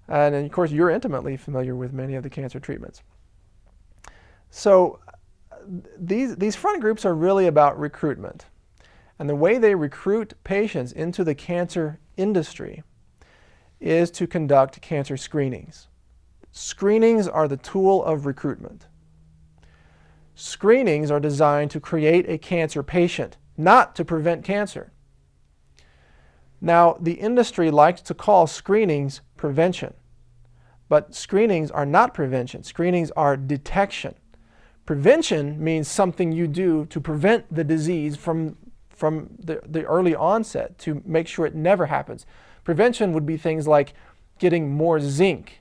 And of course, you're intimately familiar with many of the cancer treatments. So these front groups are really about recruitment. And the way they recruit patients into the cancer industry is to conduct cancer screenings. Screenings are the tool of recruitment. Screenings are designed to create a cancer patient, not to prevent cancer. Now, the industry likes to call screenings prevention, but screenings are not prevention. Screenings are detection. Prevention means something you do to prevent the disease from the early onset, to make sure it never happens. Prevention would be things like getting more zinc,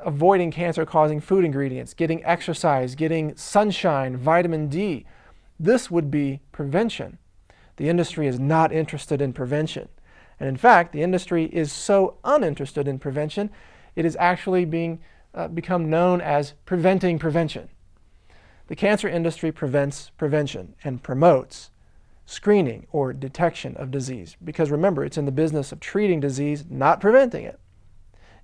avoiding cancer-causing food ingredients, getting exercise, getting sunshine, vitamin D. This would be prevention. The industry is not interested in prevention. And in fact, the industry is so uninterested in prevention, it is actually become known as preventing prevention. The cancer industry prevents prevention and promotes screening or detection of disease. Because remember, it's in the business of treating disease, not preventing it.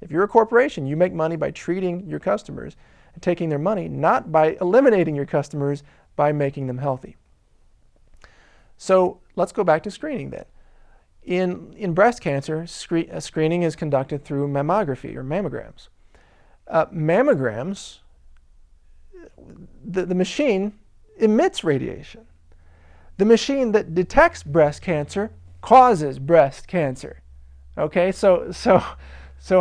If you're a corporation, you make money by treating your customers and taking their money, not by eliminating your customers by making them healthy. So let's go back to screening then. In breast cancer, screening is conducted through mammography or mammograms. Mammograms, the machine emits radiation. The machine that detects breast cancer causes breast cancer. Okay, so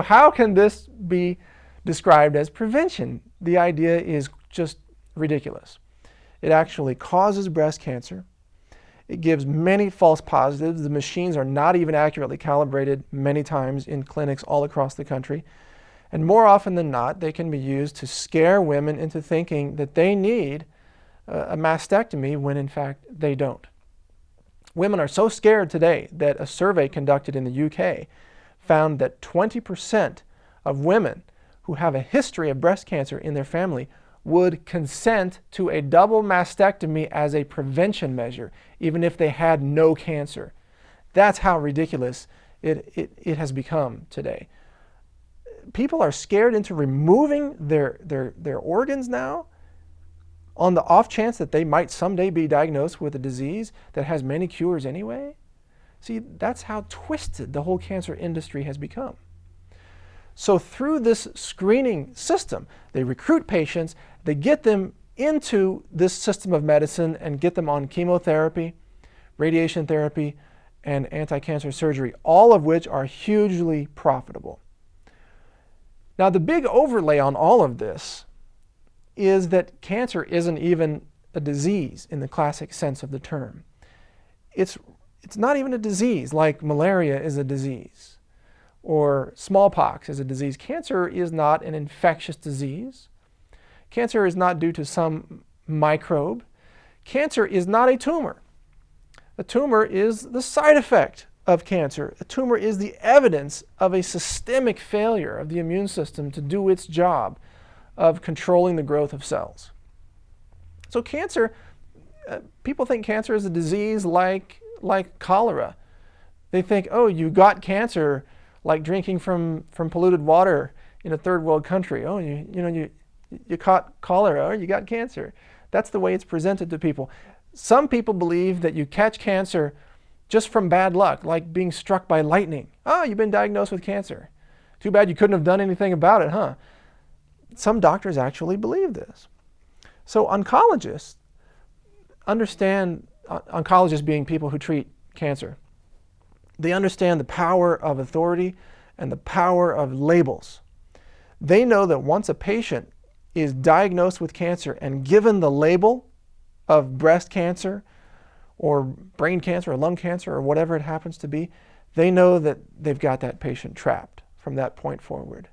how can this be described as prevention? The idea is just ridiculous. It actually causes breast cancer. It gives many false positives. The machines are not even accurately calibrated many times in clinics all across the country. And more often than not, they can be used to scare women into thinking that they need a mastectomy when in fact they don't. Women are so scared today that a survey conducted in the UK found that 20% of women who have a history of breast cancer in their family would consent to a double mastectomy as a prevention measure, even if they had no cancer. That's how ridiculous it has become today. People are scared into removing their organs now on the off chance that they might someday be diagnosed with a disease that has many cures anyway. See, that's how twisted the whole cancer industry has become. So through this screening system, they recruit patients, they get them into this system of medicine and get them on chemotherapy, radiation therapy, and anti-cancer surgery, all of which are hugely profitable. Now, the big overlay on all of this is that cancer isn't even a disease in the classic sense of the term. It's not even a disease like malaria is a disease or smallpox is a disease. Cancer is not an infectious disease. Cancer is not due to some microbe. Cancer is not a tumor. A tumor is the side effect of cancer. A tumor is the evidence of a systemic failure of the immune system to do its job of controlling the growth of cells. So cancer, people think cancer is a disease like cholera. They think, oh, you got cancer like drinking from polluted water in a third world country. Oh, you caught cholera or you got cancer. That's the way it's presented to people. Some people believe that you catch cancer just from bad luck, like being struck by lightning. Oh, you've been diagnosed with cancer. Too bad you couldn't have done anything about it, huh? Some doctors actually believe this. So oncologists understand, oncologists being people who treat cancer, they understand the power of authority and the power of labels. They know that once a patient is diagnosed with cancer and given the label of breast cancer or brain cancer or lung cancer or whatever it happens to be, they know that they've got that patient trapped from that point forward.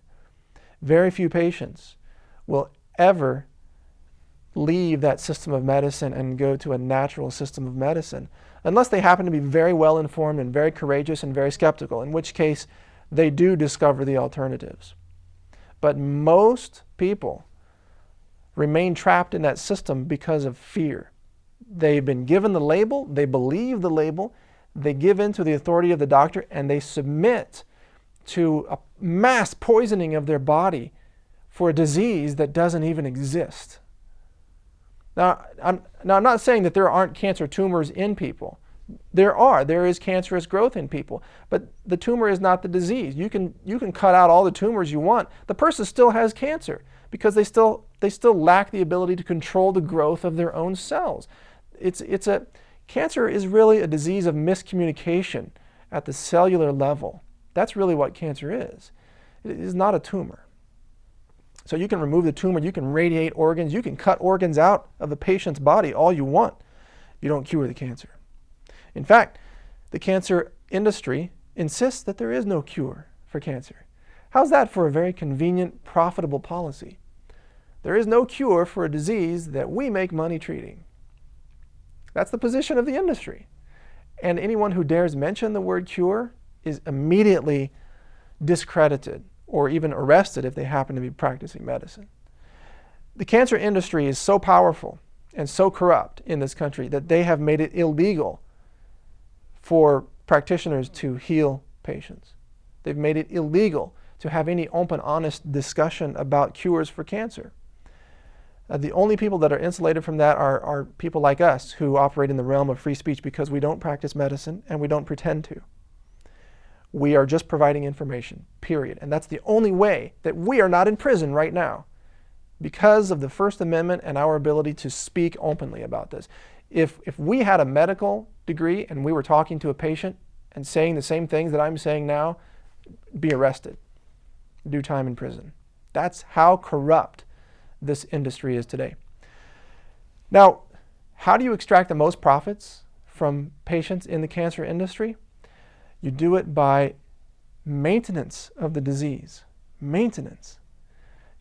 Very few patients will ever leave that system of medicine and go to a natural system of medicine unless they happen to be very well informed and very courageous and very skeptical, in which case they do discover the alternatives. But most people remain trapped in that system because of fear. They've been given the label, they believe the label, they give in to the authority of the doctor, and they submit to a mass poisoning of their body for a disease that doesn't even exist. Now, I'm not saying that there aren't cancer tumors in people. There is cancerous growth in people, but the tumor is not the disease. You can cut out all the tumors you want. The person still has cancer because they still lack the ability to control the growth of their own cells. Cancer is really a disease of miscommunication at the cellular level. That's really what cancer is. It is not a tumor. So you can remove the tumor, you can radiate organs, you can cut organs out of the patient's body all you want. You don't cure the cancer. In fact, the cancer industry insists that there is no cure for cancer. How's that for a very convenient, profitable policy? There is no cure for a disease that we make money treating. That's the position of the industry. And anyone who dares mention the word cure is immediately discredited or even arrested if they happen to be practicing medicine. The cancer industry is so powerful and so corrupt in this country that they have made it illegal for practitioners to heal patients. They've made it illegal to have any open, honest discussion about cures for cancer. The only people that are insulated from that are people like us who operate in the realm of free speech because we don't practice medicine and we don't pretend to. We are just providing information, period. And that's the only way that we are not in prison right now because of the First Amendment and our ability to speak openly about this. If we had a medical degree and we were talking to a patient and saying the same things that I'm saying now, be arrested, do time in prison. That's how corrupt this industry is today. Now, how do you extract the most profits from patients in the cancer industry, you do it by maintenance of the disease. Maintenance.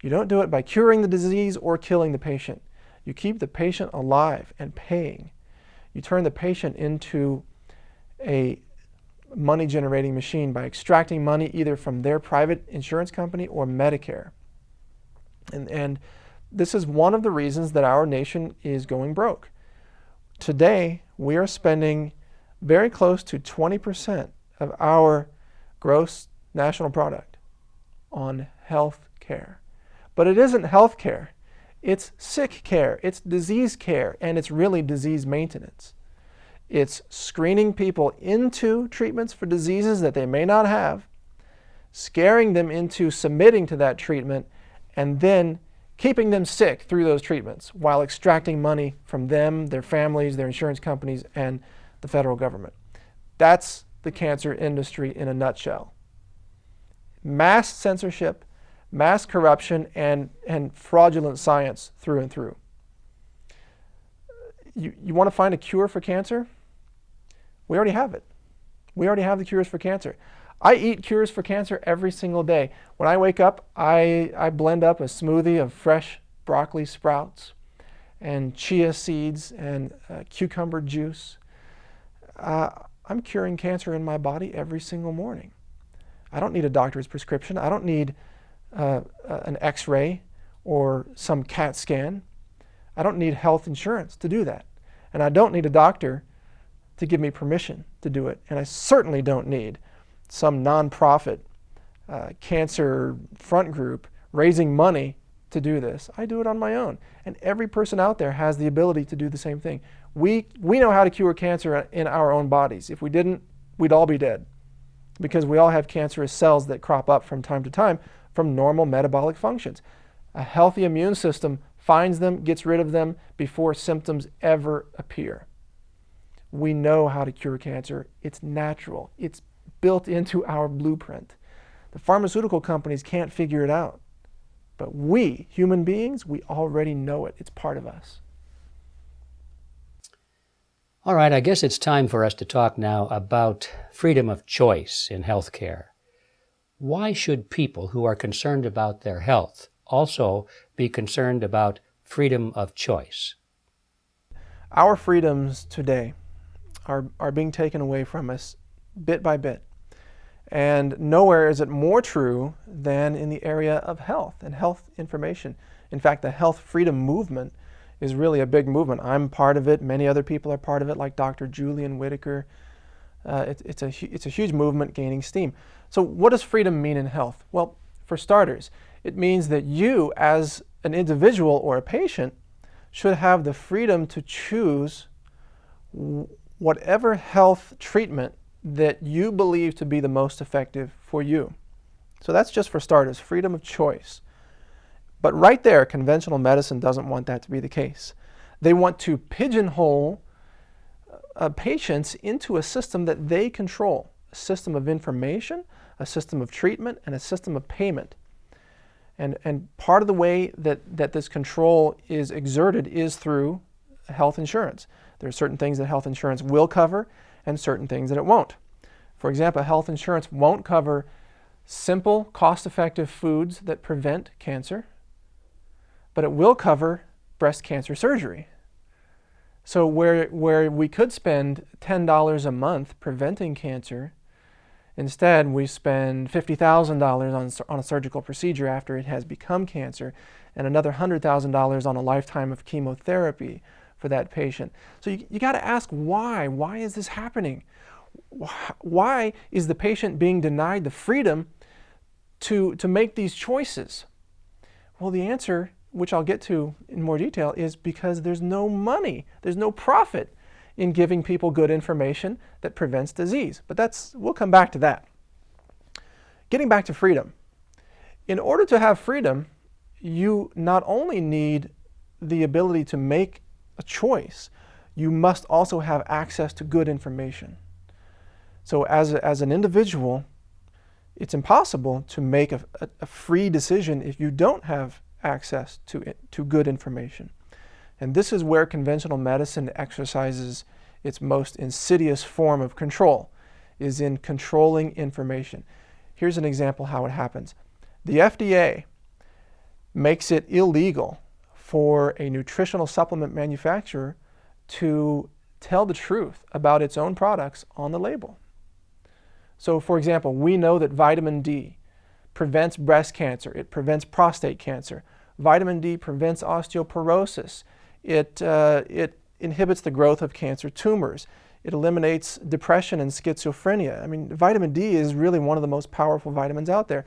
You don't do it by curing the disease or killing the patient. You keep the patient alive and paying. You turn the patient into a money-generating machine by extracting money either from their private insurance company or Medicare. And this is one of the reasons that our nation is going broke. Today, we are spending very close to 20% of our gross national product on health care. But it isn't health care. It's sick care, it's disease care, and it's really disease maintenance. It's screening people into treatments for diseases that they may not have, scaring them into submitting to that treatment, and then keeping them sick through those treatments while extracting money from them, their families, their insurance companies, and the federal government. That's the cancer industry in a nutshell. Mass censorship, mass corruption, and fraudulent science through and through. You want to find a cure for cancer? We already have it. We already have the cures for cancer. I eat cures for cancer every single day. When I wake up, I blend up a smoothie of fresh broccoli sprouts and chia seeds and cucumber juice. I'm curing cancer in my body every single morning. I don't need a doctor's prescription. I don't need an X-ray or some CAT scan. I don't need health insurance to do that. And I don't need a doctor to give me permission to do it. And I certainly don't need some nonprofit cancer front group raising money to do this. I do it on my own. And every person out there has the ability to do the same thing. We know how to cure cancer in our own bodies. If we didn't, we'd all be dead, because we all have cancerous cells that crop up from time to time from normal metabolic functions. A healthy immune system finds them, gets rid of them before symptoms ever appear. We know how to cure cancer. It's natural. It's built into our blueprint. The pharmaceutical companies can't figure it out. But we, human beings, we already know it. It's part of us. All right, I guess it's time for us to talk now about freedom of choice in healthcare. Why should people who are concerned about their health also be concerned about freedom of choice? Our freedoms today are being taken away from us bit by bit. And nowhere is it more true than in the area of health and health information. In fact, the health freedom movement is really a big movement. I'm part of it. Many other people are part of it, like Dr. Julian Whitaker. It's a huge movement gaining steam. So what does freedom mean in health? Well, for starters, it means that you, as an individual or a patient, should have the freedom to choose whatever health treatment that you believe to be the most effective for you. So that's just for starters, freedom of choice. But right there, conventional medicine doesn't want that to be the case. They want to pigeonhole patients into a system that they control, a system of information, a system of treatment, and a system of payment. And part of the way that this control is exerted is through health insurance. There are certain things that health insurance will cover and certain things that it won't. For example, health insurance won't cover simple, cost-effective foods that prevent cancer, but it will cover breast cancer surgery. So where we could spend $10 a month preventing cancer, instead we spend $50,000 on a surgical procedure after it has become cancer, and another $100,000 on a lifetime of chemotherapy for that patient. So you got to ask why. Why is this happening? Why is the patient being denied the freedom to make these choices? Well, the answer, which I'll get to in more detail, is because there's no money, there's no profit in giving people good information that prevents disease. But we'll come back to that. Getting back to freedom. In order to have freedom, you not only need the ability to make a choice, you must also have access to good information. So as an individual, it's impossible to make a free decision if you don't have access to good information. And this is where conventional medicine exercises its most insidious form of control is in controlling information. Here's an example how it happens. The FDA makes it illegal for a nutritional supplement manufacturer to tell the truth about its own products on the label. So, for example, we know that vitamin D prevents breast cancer. It prevents prostate cancer. Vitamin D prevents osteoporosis. It inhibits the growth of cancer tumors. It eliminates depression and schizophrenia. I mean, vitamin D is really one of the most powerful vitamins out there.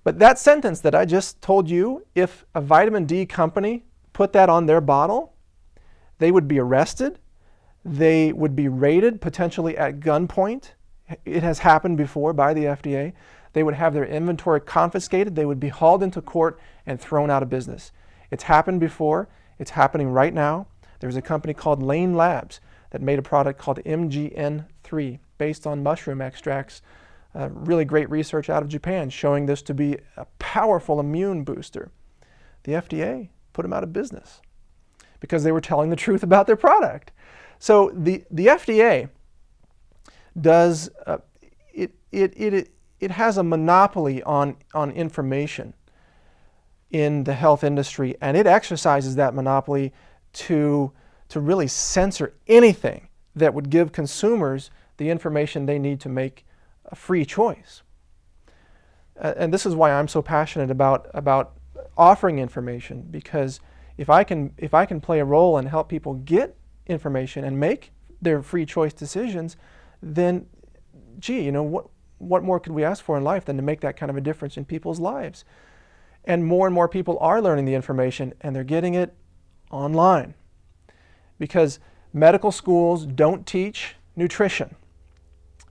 But that sentence that I just told you, if a vitamin D company put that on their bottle, they would be arrested. They would be raided, potentially at gunpoint. It has happened before by the FDA. They would have their inventory confiscated. They would be hauled into court and thrown out of business. It's happened before. It's happening right now. There's a company called Lane Labs that made a product called MGN3 based on mushroom extracts. Really great research out of Japan showing this to be a powerful immune booster. The FDA put them out of business because they were telling the truth about their product. So the FDA does it has a monopoly on information in the health industry, and it exercises that monopoly to really censor anything that would give consumers the information they need to make a free choice. And this is why I'm so passionate about offering information, because if I can play a role and help people get information and make their free choice decisions, then gee, what more could we ask for in life than to make that kind of a difference in people's lives? And more people are learning the information, and they're getting it online, because medical schools don't teach nutrition.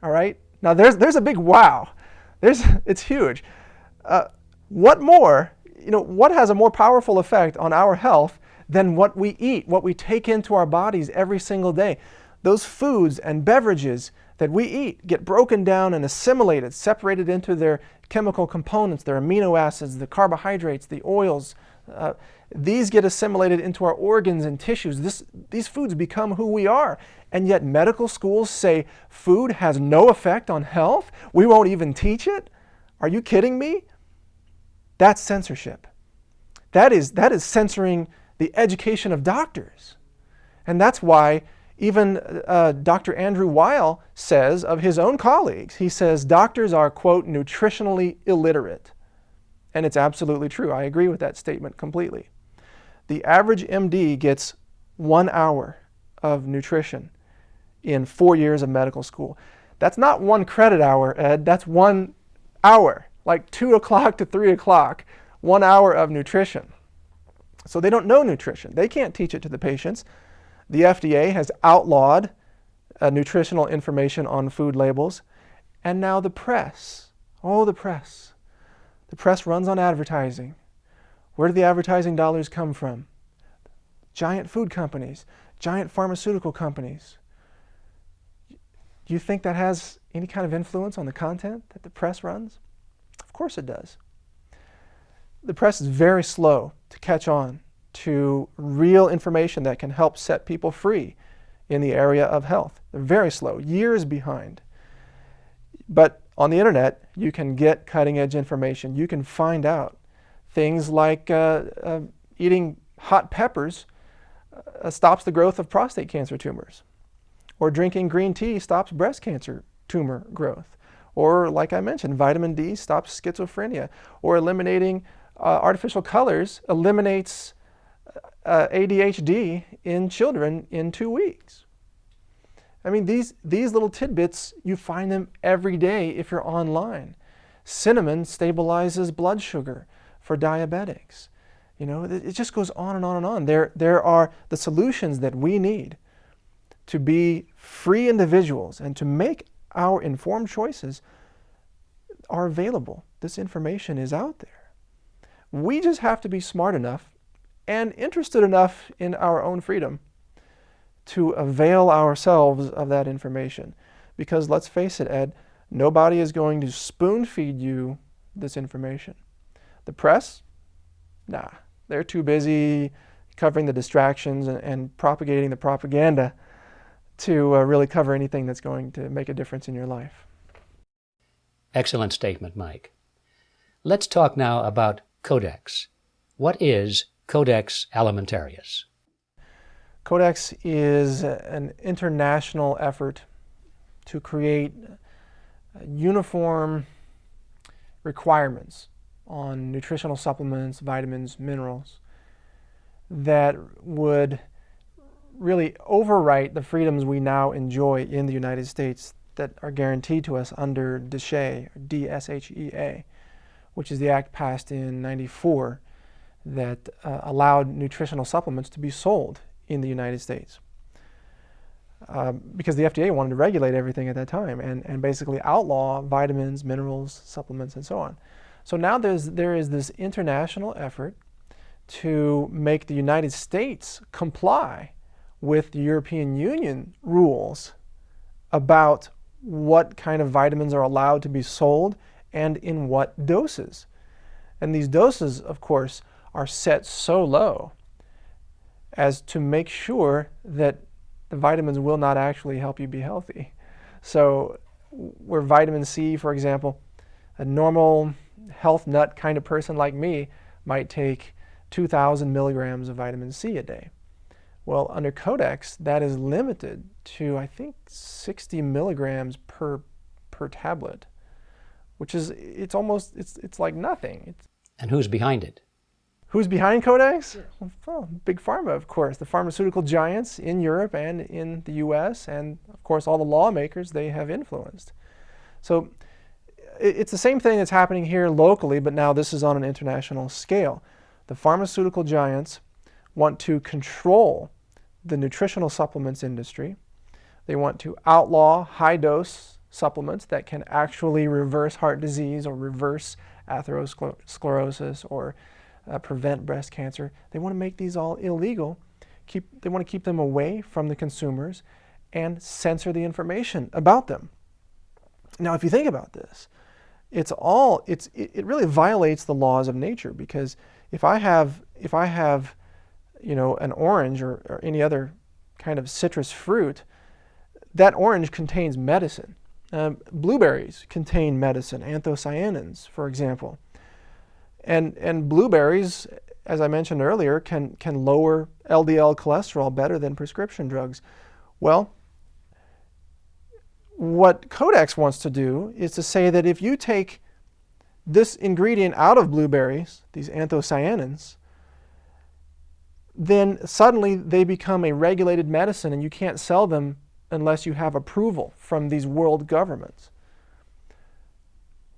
All right? Now there's a big wow. It's huge. What has a more powerful effect on our health than what we eat, what we take into our bodies every single day? Those foods and beverages that we eat get broken down and assimilated, separated into their chemical components, their amino acids, the carbohydrates, the oils. These get assimilated into our organs and tissues. These foods become who we are. And yet medical schools say food has no effect on health? We won't even teach it? Are you kidding me? That's censorship. That is censoring the education of doctors. And that's why even Dr. Andrew Weil says of his own colleagues, he says doctors are, quote, nutritionally illiterate. And it's absolutely true. I agree with that statement completely. The average MD gets 1 hour of nutrition in 4 years of medical school. That's not 1 credit hour, Ed. That's 1 hour, like 2 o'clock to 3 o'clock, 1 hour of nutrition. So they don't know nutrition. They can't teach it to the patients. The FDA has outlawed nutritional information on food labels. And now the press. Oh, the press. The press runs on advertising. Where do the advertising dollars come from? Giant food companies, giant pharmaceutical companies. Do you think that has any kind of influence on the content that the press runs? Of course it does. The press is very slow to catch on to real information that can help set people free in the area of health. They're very slow, years behind. But on the internet, you can get cutting-edge information. You can find out things like eating hot peppers stops the growth of prostate cancer tumors, or drinking green tea stops breast cancer tumor growth, or like I mentioned, vitamin D stops schizophrenia, or eliminating artificial colors eliminates ADHD in children in 2 weeks. I mean, these little tidbits, you find them every day if you're online. Cinnamon stabilizes blood sugar for diabetics. It just goes on and on and on. There are the solutions that we need to be free individuals and to make our informed choices are available. This information is out there. We just have to be smart enough and interested enough in our own freedom to avail ourselves of that information. Because let's face it, Ed, nobody is going to spoon feed you this information. The press? Nah, they're too busy covering the distractions and propagating the propaganda. to really cover anything that's going to make a difference in your life. Excellent statement, Mike. Let's talk now about Codex. What is Codex Alimentarius? Codex is an international effort to create uniform requirements on nutritional supplements, vitamins, minerals that would really overwrite the freedoms we now enjoy in the United States that are guaranteed to us under DSHEA, D-S-H-E-A, which is the act passed in '94 that allowed nutritional supplements to be sold in the United States. Because the FDA wanted to regulate everything at that time and basically outlaw vitamins, minerals, supplements, and so on. So now there is this international effort to make the United States comply with the European Union rules about what kind of vitamins are allowed to be sold and in what doses. And these doses, of course, are set so low as to make sure that the vitamins will not actually help you be healthy. So where vitamin C, for example, a normal health nut kind of person like me might take 2,000 milligrams of vitamin C a day. Well, under Codex, that is limited to, I think, 60 milligrams per tablet, which is, it's like nothing. And who's behind it? Who's behind Codex? Yeah. Well, Big Pharma, of course, the pharmaceutical giants in Europe and in the US, and of course all the lawmakers they have influenced. So it's the same thing that's happening here locally, but now this is on an international scale. The pharmaceutical giants want to control the nutritional supplements industry. They want to outlaw high-dose supplements that can actually reverse heart disease or reverse atherosclerosis or prevent breast cancer. They want to make these all illegal. They want to keep them away from the consumers and censor the information about them. Now, if you think about this, it really violates the laws of nature, because if I have an orange or any other kind of citrus fruit, that orange contains medicine. Blueberries contain medicine, anthocyanins, for example. And blueberries, as I mentioned earlier, can lower LDL cholesterol better than prescription drugs. Well, what Codex wants to do is to say that if you take this ingredient out of blueberries, these anthocyanins, then suddenly they become a regulated medicine and you can't sell them unless you have approval from these world governments.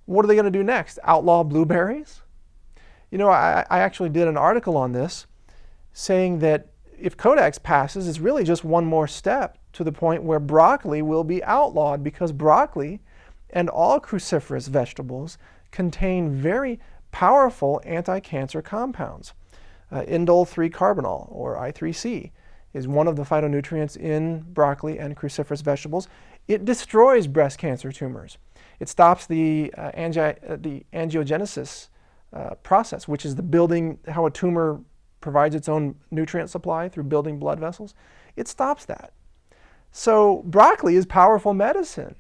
What are they going to do next? Outlaw blueberries? I actually did an article on this saying that if Codex passes, it's really just one more step to the point where broccoli will be outlawed, because broccoli and all cruciferous vegetables contain very powerful anti-cancer compounds. Indole 3-carbinol, or I3C, is one of the phytonutrients in broccoli and cruciferous vegetables. It destroys breast cancer tumors. It stops the angiogenesis process, which is how a tumor provides its own nutrient supply through building blood vessels. It stops that. So broccoli is powerful medicine.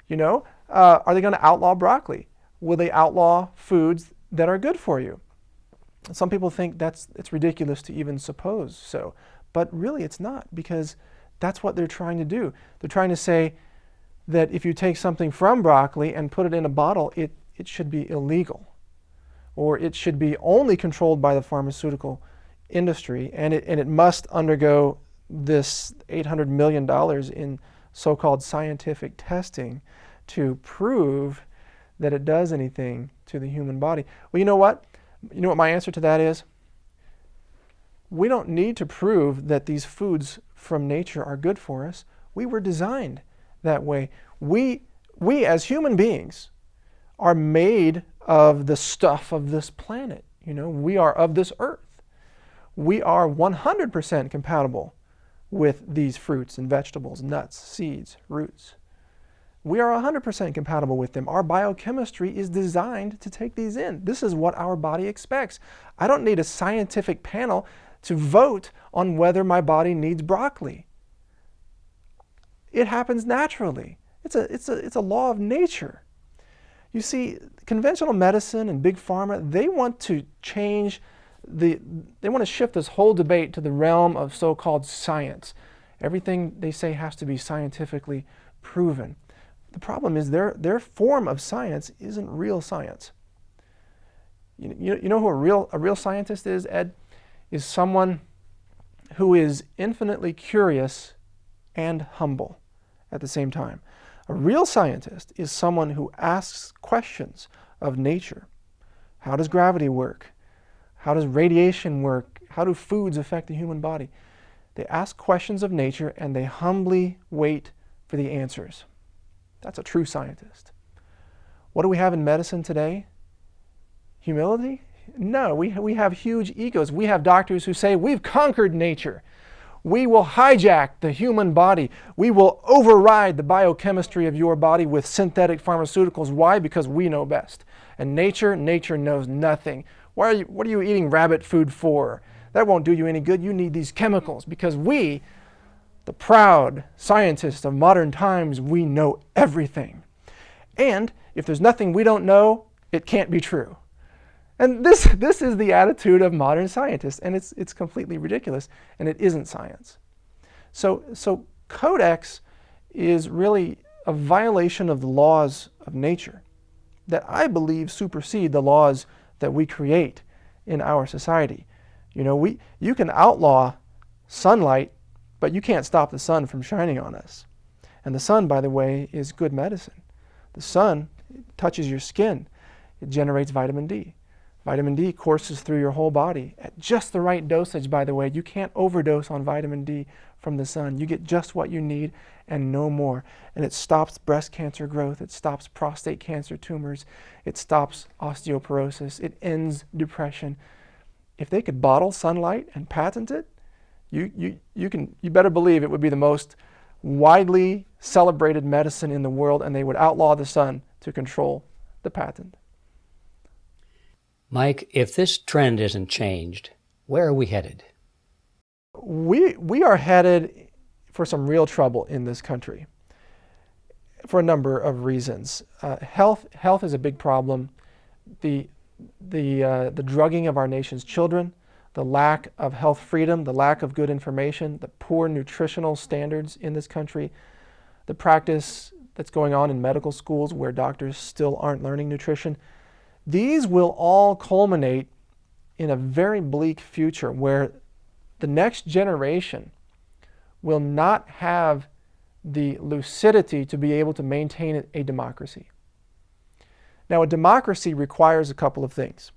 Are they going to outlaw broccoli? Will they outlaw foods that are good for you? Some people think it's ridiculous to even suppose so, but really it's not, because that's what they're trying to do. They're trying to say that if you take something from broccoli and put it in a bottle, it should be illegal, or it should be only controlled by the pharmaceutical industry, and it must undergo this $800 million in so-called scientific testing to prove that it does anything to the human body. Well, you know what? You know what my answer to that is? We don't need to prove that these foods from nature are good for us. We were designed that way. We as human beings are made of the stuff of this planet. We are of this earth. We are 100% compatible with these fruits and vegetables, nuts, seeds, roots. We are 100% compatible with them. Our biochemistry is designed to take these in. This is what our body expects. I don't need a scientific panel to vote on whether my body needs broccoli. It happens naturally. It's a law of nature. You see, conventional medicine and big pharma, they want to they want to shift this whole debate to the realm of so-called science. Everything they say has to be scientifically proven. The problem is their form of science isn't real science. You know who a real scientist is, Ed? Is someone who is infinitely curious and humble at the same time. A real scientist is someone who asks questions of nature. How does gravity work? How does radiation work? How do foods affect the human body? They ask questions of nature and they humbly wait for the answers. That's a true scientist. What do we have in medicine today? Humility? No, we have huge egos. We have doctors who say, we've conquered nature. We will hijack the human body. We will override the biochemistry of your body with synthetic pharmaceuticals. Why? Because we know best. And nature knows nothing. What are you eating rabbit food for? That won't do you any good. You need these chemicals because we, the proud scientists of modern times, we know everything. And if there's nothing we don't know, it can't be true. And this is the attitude of modern scientists, and it's completely ridiculous, and it isn't science. So Codex is really a violation of the laws of nature that I believe supersede the laws that we create in our society. You know, you can outlaw sunlight, but you can't stop the sun from shining on us. And the sun, by the way, is good medicine. The sun touches your skin. It generates vitamin D. Vitamin D courses through your whole body at just the right dosage, by the way. You can't overdose on vitamin D from the sun. You get just what you need and no more. And it stops breast cancer growth. It stops prostate cancer tumors. It stops osteoporosis. It ends depression. If they could bottle sunlight and patent it, you better believe it would be the most widely celebrated medicine in the world, and they would outlaw the sun to control the patent. Mike, if this trend isn't changed, where are we headed? We are headed for some real trouble in this country for a number of reasons. Health is a big problem. The drugging of our nation's children, the lack of health freedom, the lack of good information, the poor nutritional standards in this country, the practice that's going on in medical schools where doctors still aren't learning nutrition. These will all culminate in a very bleak future where the next generation will not have the lucidity to be able to maintain a democracy. Now, a democracy requires a couple of things.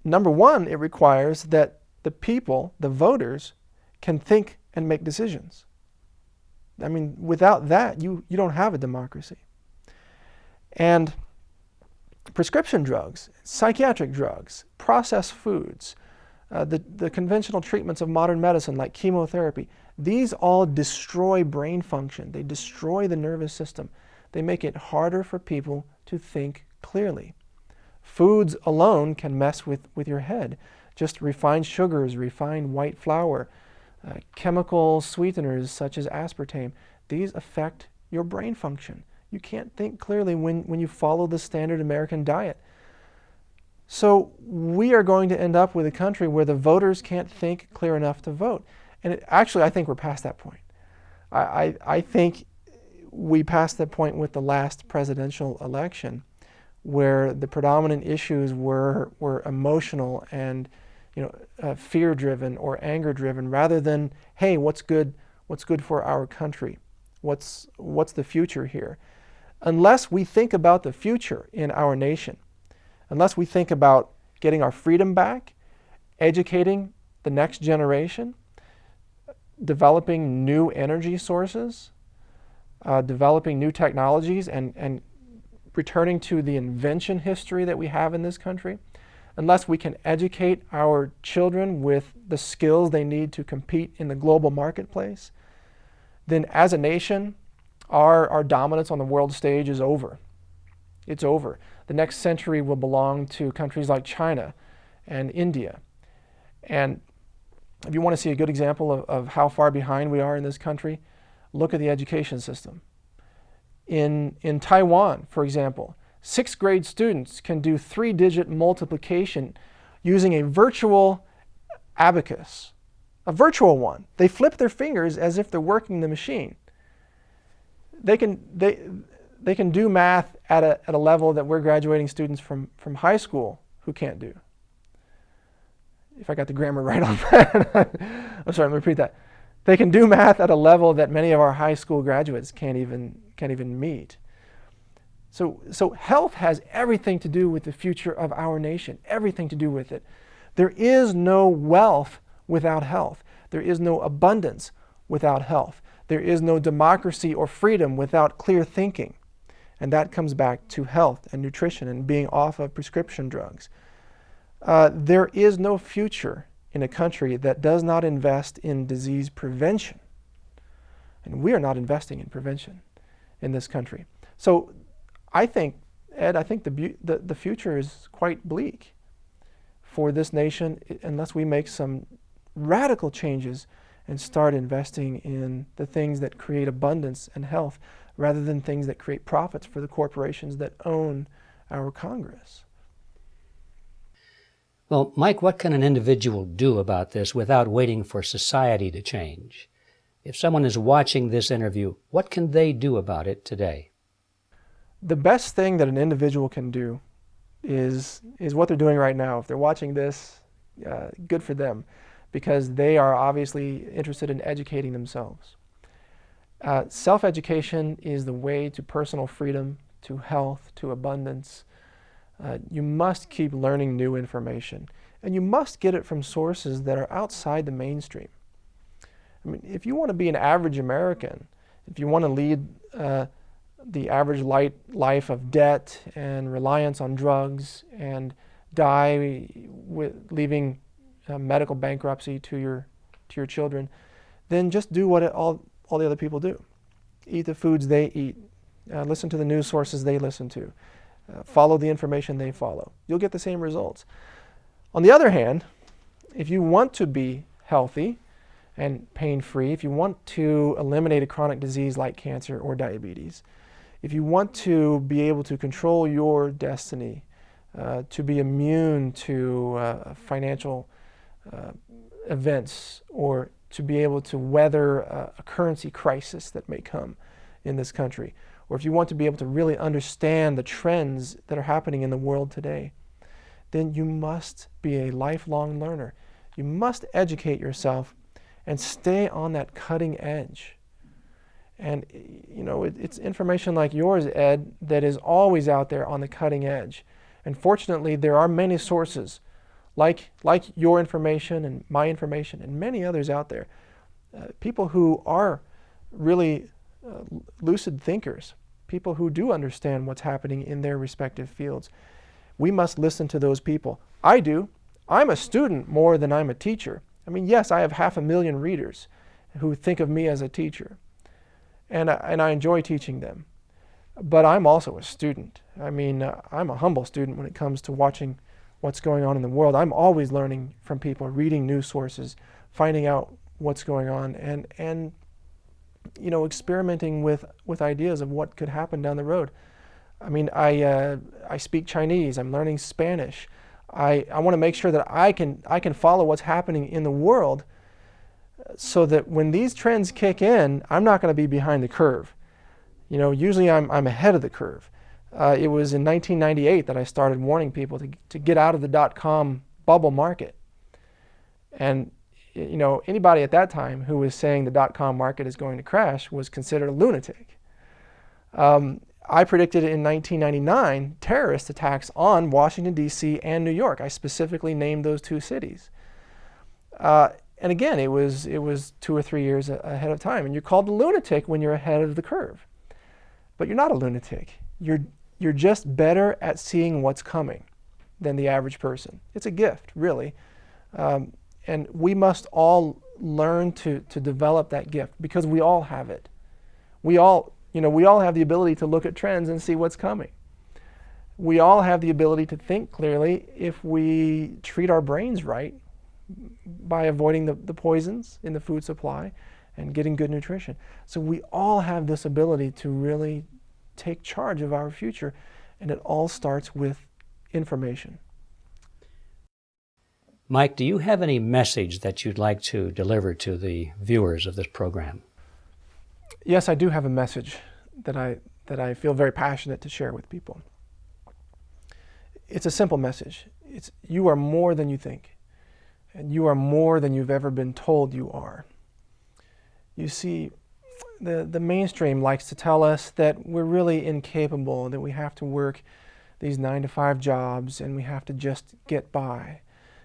Number one, it requires that the people, the voters, can think and make decisions. I mean, without that, you don't have a democracy. And prescription drugs, psychiatric drugs, processed foods, the conventional treatments of modern medicine like chemotherapy, these all destroy brain function. They destroy the nervous system. They make it harder for people to think clearly. Foods alone can mess with your head. Just refined sugars, refined white flour, chemical sweeteners such as aspartame, these affect your brain function. You can't think clearly when you follow the standard American diet. So we are going to end up with a country where the voters can't think clear enough to vote. And actually, I think we're past that point. I think we passed that point with the last presidential election, where the predominant issues were emotional and fear-driven or anger-driven, rather than, hey, what's good for our country? What's the future here? Unless we think about the future in our nation, unless we think about getting our freedom back, educating the next generation, developing new energy sources, developing new technologies, and returning to the invention history that we have in this country, unless we can educate our children with the skills they need to compete in the global marketplace, then as a nation, our dominance on the world stage is over. It's over. The next century will belong to countries like China and India. And if you want to see a good example of how far behind we are in this country, Look at the education system. In Taiwan, for example, 6th grade students can do 3-digit multiplication using a virtual abacus, a virtual one. They flip their fingers as if they're working the machine. They can do math at a level that we're graduating students from high school who can't do. If I got the grammar right on that. I'm sorry, let me repeat that. They can do math at a level that many of our high school graduates can't even meet. So health has everything to do with the future of our nation, everything to do with it. There is no wealth without health. There is no abundance without health. There is no democracy or freedom without clear thinking. And that comes back to health and nutrition and being off of prescription drugs. There is no future in a country that does not invest in disease prevention. And we are not investing in prevention in this country. So I think, Ed, the future is quite bleak for this nation unless we make some radical changes and start investing in the things that create abundance and health rather than things that create profits for the corporations that own our Congress. Well, Mike, what can an individual do about this without waiting for society to change? If someone is watching this interview, what can they do about it today? The best thing that an individual can do is what they're doing right now. If they're watching this, good for them, because they are obviously interested in educating themselves. Self-education is the way to personal freedom, to health, to abundance. You must keep learning new information, and you must get it from sources that are outside the mainstream. I mean, if you want to be an average American, if you want to lead the average life of debt and reliance on drugs and die leaving medical bankruptcy to your children, then just do what all the other people do. Eat the foods they eat. Listen to the news sources they listen to. Follow the information they follow. You'll get the same results. On the other hand, if you want to be healthy and pain-free, if you want to eliminate a chronic disease like cancer or diabetes, if you want to be able to control your destiny, to be immune to financial events, or to be able to weather a currency crisis that may come in this country, or if you want to be able to really understand the trends that are happening in the world today, then you must be a lifelong learner. You must educate yourself and stay on that cutting edge. And you know, it's information like yours, Ed, that is always out there on the cutting edge. And fortunately, there are many sources like your information and my information and many others out there. People who are really lucid thinkers, people who do understand what's happening in their respective fields. We must listen to those people. I do. I'm a student more than I'm a teacher. I mean, yes, I have 500,000 readers who think of me as a teacher, and I enjoy teaching them. But I'm also a student. I mean, I'm a humble student when it comes to watching what's going on in the world. I'm always learning from people, reading news sources, finding out what's going on, and you know, experimenting with ideas of what could happen down the road. I mean, I speak Chinese. I'm learning Spanish. I want to make sure that I can follow what's happening in the world, so that when these trends kick in, I'm not going to be behind the curve. You know, usually I'm ahead of the curve. It was in 1998 that I started warning people to get out of the dot-com bubble market. And you know, anybody at that time who was saying the dot-com market is going to crash was considered a lunatic. I predicted in 1999 terrorist attacks on Washington, D.C. and New York. I specifically named those two cities. And again, it was 2 or 3 years ahead of time. And you're called a lunatic when you're ahead of the curve. But you're not a lunatic. You're just better at seeing what's coming than the average person. It's a gift, really. And we must all learn to develop that gift, because we all have it. We all have the ability to look at trends and see what's coming. We all have the ability to think clearly if we treat our brains right by avoiding the poisons in the food supply and getting good nutrition. So we all have this ability to really take charge of our future, and it all starts with information. Mike, do you have any message that you'd like to deliver to the viewers of this program? Yes, I do have a message that I feel very passionate to share with people. It's a simple message. It's you are more than you think, and you are more than you've ever been told you are. You see, the mainstream likes to tell us that we're really incapable, that we have to work these 9-to-5 jobs and we have to just get by,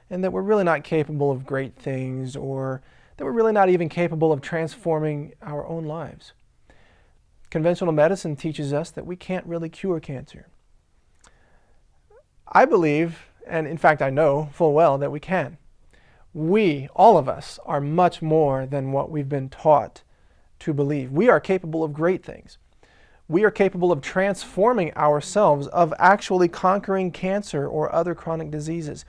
and that we're really not capable of great things, or that we're really not even capable of transforming our own lives. Conventional medicine teaches us that we can't really cure cancer. I believe, and in fact I know full well, that we can. We, all of us, are much more than what we've been taught to believe. We are capable of great things. We are capable of transforming ourselves, of actually conquering cancer or other chronic diseases.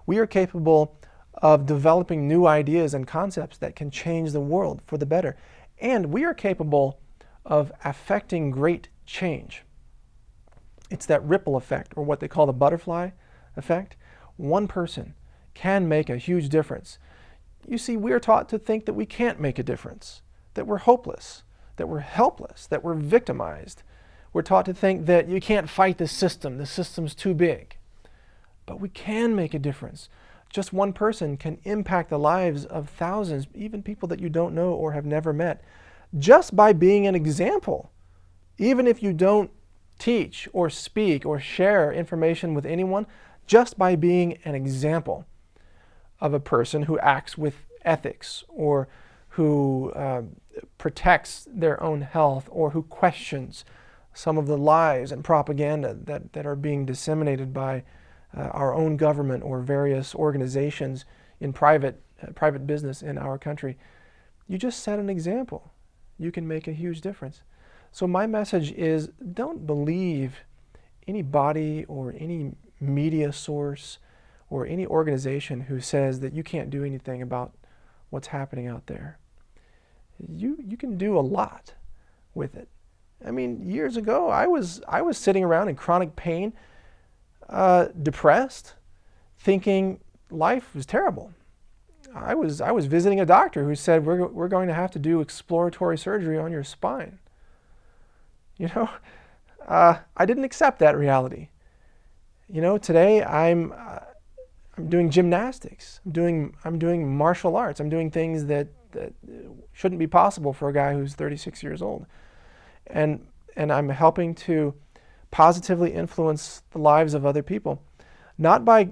We are capable of developing new ideas and concepts that can change the world for the better. And we are capable of affecting great change. It's that ripple effect, or what they call the butterfly effect. One person can make a huge difference. You see, we are taught to think that we can't make a difference, that we're hopeless, that we're helpless, that we're victimized. We're taught to think that you can't fight the system's too big. But we can make a difference. Just one person can impact the lives of thousands, even people that you don't know or have never met, just by being an example. Even if you don't teach or speak or share information with anyone, just by being an example of a person who acts with ethics, or who protects their own health, or who questions some of the lies and propaganda that are being disseminated by our own government or various organizations in private business in our country. You just set an example. You can make a huge difference. So my message is, don't believe anybody or any media source or any organization who says that you can't do anything about what's happening out there. You can do a lot with it. I mean, years ago, I was sitting around in chronic pain, depressed, thinking life was terrible. I was visiting a doctor who said, we're going to have to do exploratory surgery on your spine. You know, I didn't accept that reality. You know, today I'm doing gymnastics. I'm doing martial arts. I'm doing things that shouldn't be possible for a guy who's 36 years old. And I'm helping to positively influence the lives of other people, not by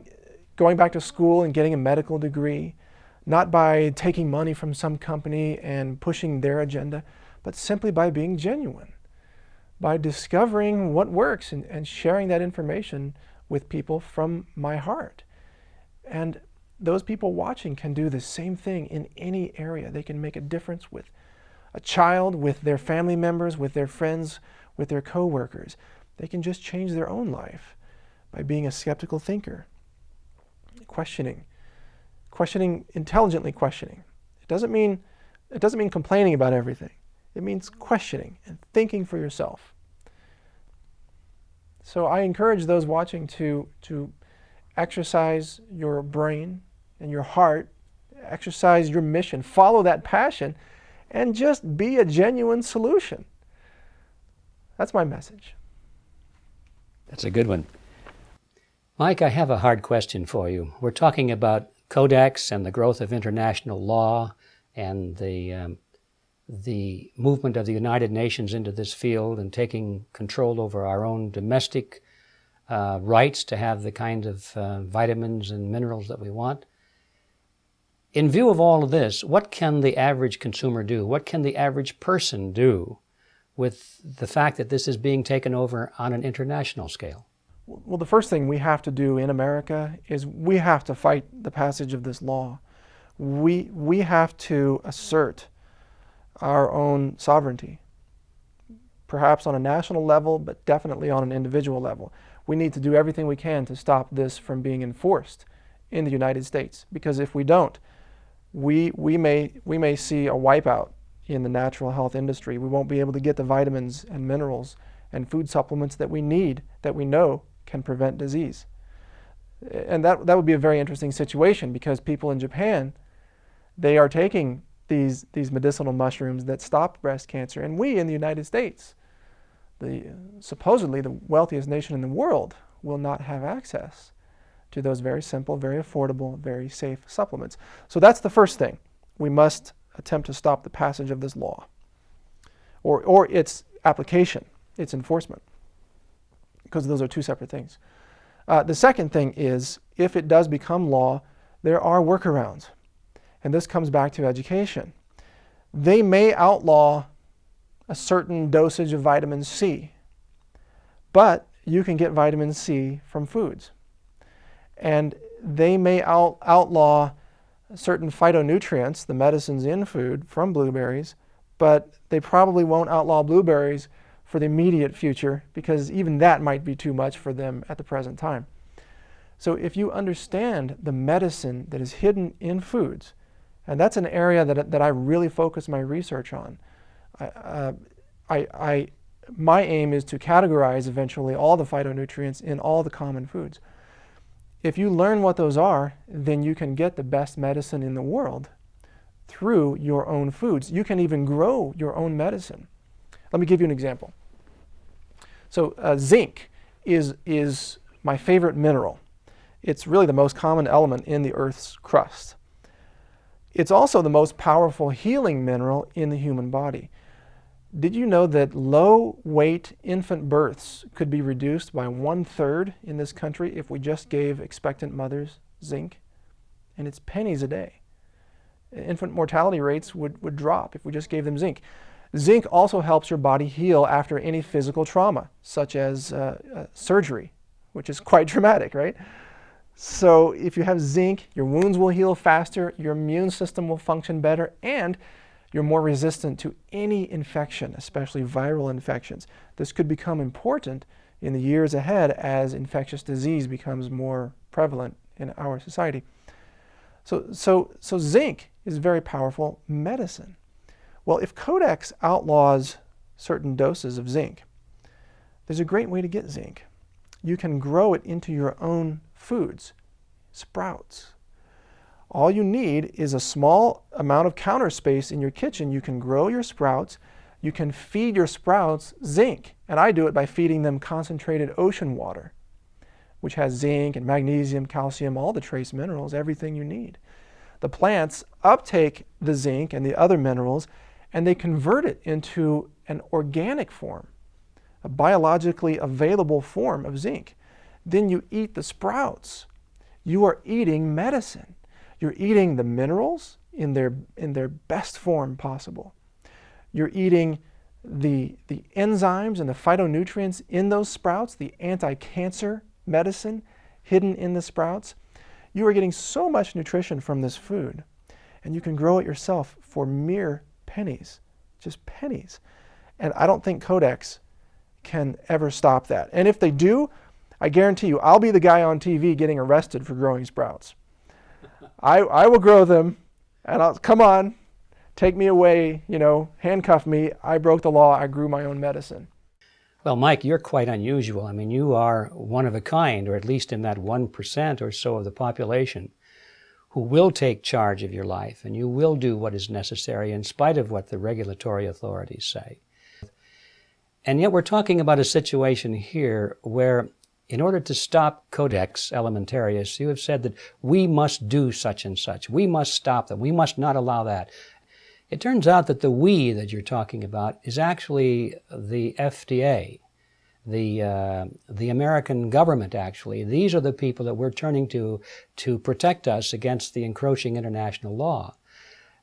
going back to school and getting a medical degree, not by taking money from some company and pushing their agenda, but simply by being genuine, by discovering what works and sharing that information with people from my heart. And those people watching can do the same thing in any area. They can make a difference with a child, with their family members, with their friends, with their coworkers. They can just change their own life by being a skeptical thinker, questioning, intelligently questioning. It doesn't mean complaining about everything. It means questioning and thinking for yourself. So I encourage those watching to exercise your brain and your heart, exercise your mission, follow that passion, and just be a genuine solution. That's my message. That's a good one. Mike, I have a hard question for you. We're talking about codex and the growth of international law and the movement of the United Nations into this field and taking control over our own domestic rights to have the kind of vitamins and minerals that we want. In view of all of this, what can the average consumer do? What can the average person do with the fact that this is being taken over on an international scale? Well, the first thing we have to do in America is we have to fight the passage of this law. We have to assert our own sovereignty, perhaps on a national level, but definitely on an individual level. We need to do everything we can to stop this from being enforced in the United States, because if we don't, we may see a wipeout in the natural health industry. We won't be able to get the vitamins and minerals and food supplements that we need, that we know can prevent disease. And that would be a very interesting situation, because people in Japan, they are taking these medicinal mushrooms that stop breast cancer, and we in the United States, supposedly the wealthiest nation in the world, will not have access to those very simple, very affordable, very safe supplements. So that's the first thing. We must attempt to stop the passage of this law, or its application, its enforcement, because those are two separate things. The second thing is, if it does become law, there are workarounds. And this comes back to education. They may outlaw a certain dosage of vitamin C, but you can get vitamin C from foods. And they may outlaw certain phytonutrients, the medicines in food, from blueberries, but they probably won't outlaw blueberries for the immediate future, because even that might be too much for them at the present time. So if you understand the medicine that is hidden in foods, and that's an area that I really focus my research on. My aim is to categorize eventually all the phytonutrients in all the common foods. If you learn what those are, then you can get the best medicine in the world through your own foods. You can even grow your own medicine. Let me give you an example. So zinc is my favorite mineral. It's really the most common element in the Earth's crust. It's also the most powerful healing mineral in the human body. Did you know that low-weight infant births could be reduced by 1/3 in this country if we just gave expectant mothers zinc? And it's pennies a day. Infant mortality rates would drop if we just gave them zinc. Zinc also helps your body heal after any physical trauma, such as surgery, which is quite traumatic, right? So if you have zinc, your wounds will heal faster, your immune system will function better, and you're more resistant to any infection, especially viral infections. This could become important in the years ahead as infectious disease becomes more prevalent in our society. So zinc is very powerful medicine. Well, if Codex outlaws certain doses of zinc, there's a great way to get zinc. You can grow it into your own foods, sprouts. All you need is a small amount of counter space in your kitchen. You can grow your sprouts. You can feed your sprouts zinc. And I do it by feeding them concentrated ocean water, which has zinc and magnesium, calcium, all the trace minerals, everything you need. The plants uptake the zinc and the other minerals, and they convert it into an organic form, a biologically available form of zinc. Then you eat the sprouts. You are eating medicine. You're eating the minerals in their best form possible. You're eating the enzymes and the phytonutrients in those sprouts, the anti-cancer medicine hidden in the sprouts. You are getting so much nutrition from this food, and you can grow it yourself for mere pennies, just pennies. And I don't think Codex can ever stop that. And if they do, I guarantee you, I'll be the guy on TV getting arrested for growing sprouts. I will grow them, and come on, take me away, handcuff me. I broke the law. I grew my own medicine. Well, Mike, you're quite unusual. I mean, you are one of a kind, or at least in that 1% or so of the population who will take charge of your life, and you will do what is necessary in spite of what the regulatory authorities say. And yet we're talking about a situation here where, in order to stop Codex Alimentarius, you have said that we must do such and such. We must stop them. We must not allow that. It turns out that the we that you're talking about is actually the FDA, the American government, actually. These are the people that we're turning to protect us against the encroaching international law.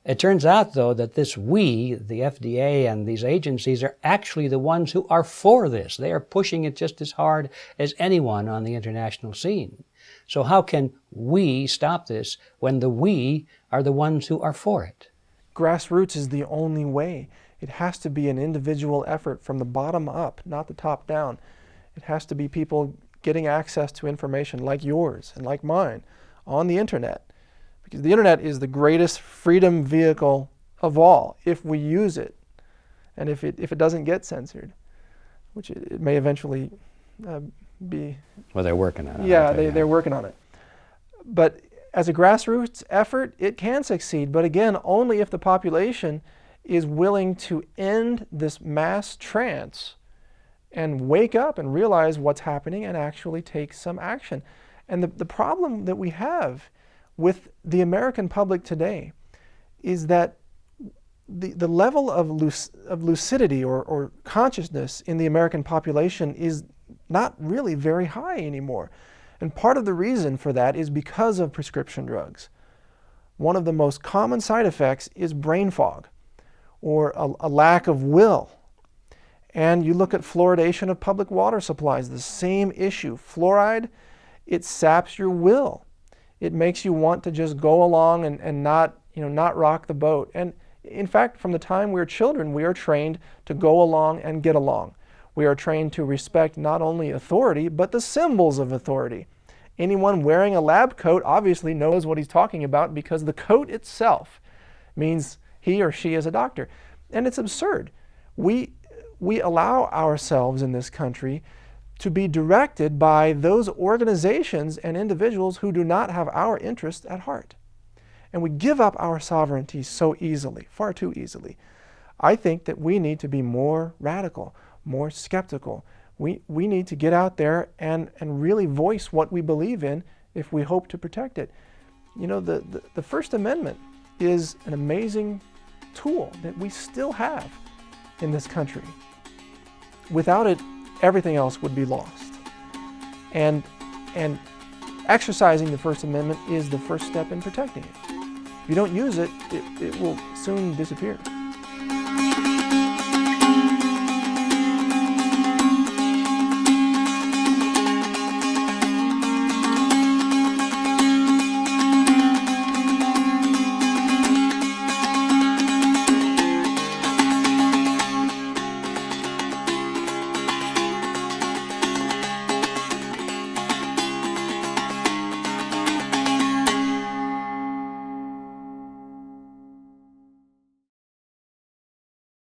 It turns out, though, that this we, the FDA and these agencies, are actually the ones who are for this. They are pushing it just as hard as anyone on the international scene. So how can we stop this when the we are the ones who are for it? Grassroots is the only way. It has to be an individual effort from the bottom up, not the top down. It has to be people getting access to information like yours and like mine on the internet. Because the internet is the greatest freedom vehicle of all if we use it, and if it doesn't get censored, which it may eventually be. Well, they're working on it. Yeah, they're working on it. But as a grassroots effort, it can succeed, but again, only if the population is willing to end this mass trance and wake up and realize what's happening and actually take some action. And the problem that we have with the American public today is that the level of lucidity or consciousness in the American population is not really very high anymore. And part of the reason for that is because of prescription drugs. One of the most common side effects is brain fog, or a lack of will. And you look at fluoridation of public water supplies, the same issue. Fluoride, it saps your will. It makes you want to just go along and not rock the boat. And in fact, from the time we're children, we are trained to go along and get along. We are trained to respect not only authority, but the symbols of authority. Anyone wearing a lab coat obviously knows what he's talking about because the coat itself means he or she is a doctor. And it's absurd. We allow ourselves in this country to be directed by those organizations and individuals who do not have our interests at heart. And we give up our sovereignty so easily, far too easily. I think that we need to be more radical, more skeptical. We need to get out there and really voice what we believe in if we hope to protect it. You know, the First Amendment is an amazing tool that we still have in this country. Without it, everything else would be lost. And exercising the First Amendment is the first step in protecting it. If you don't use it, it will soon disappear.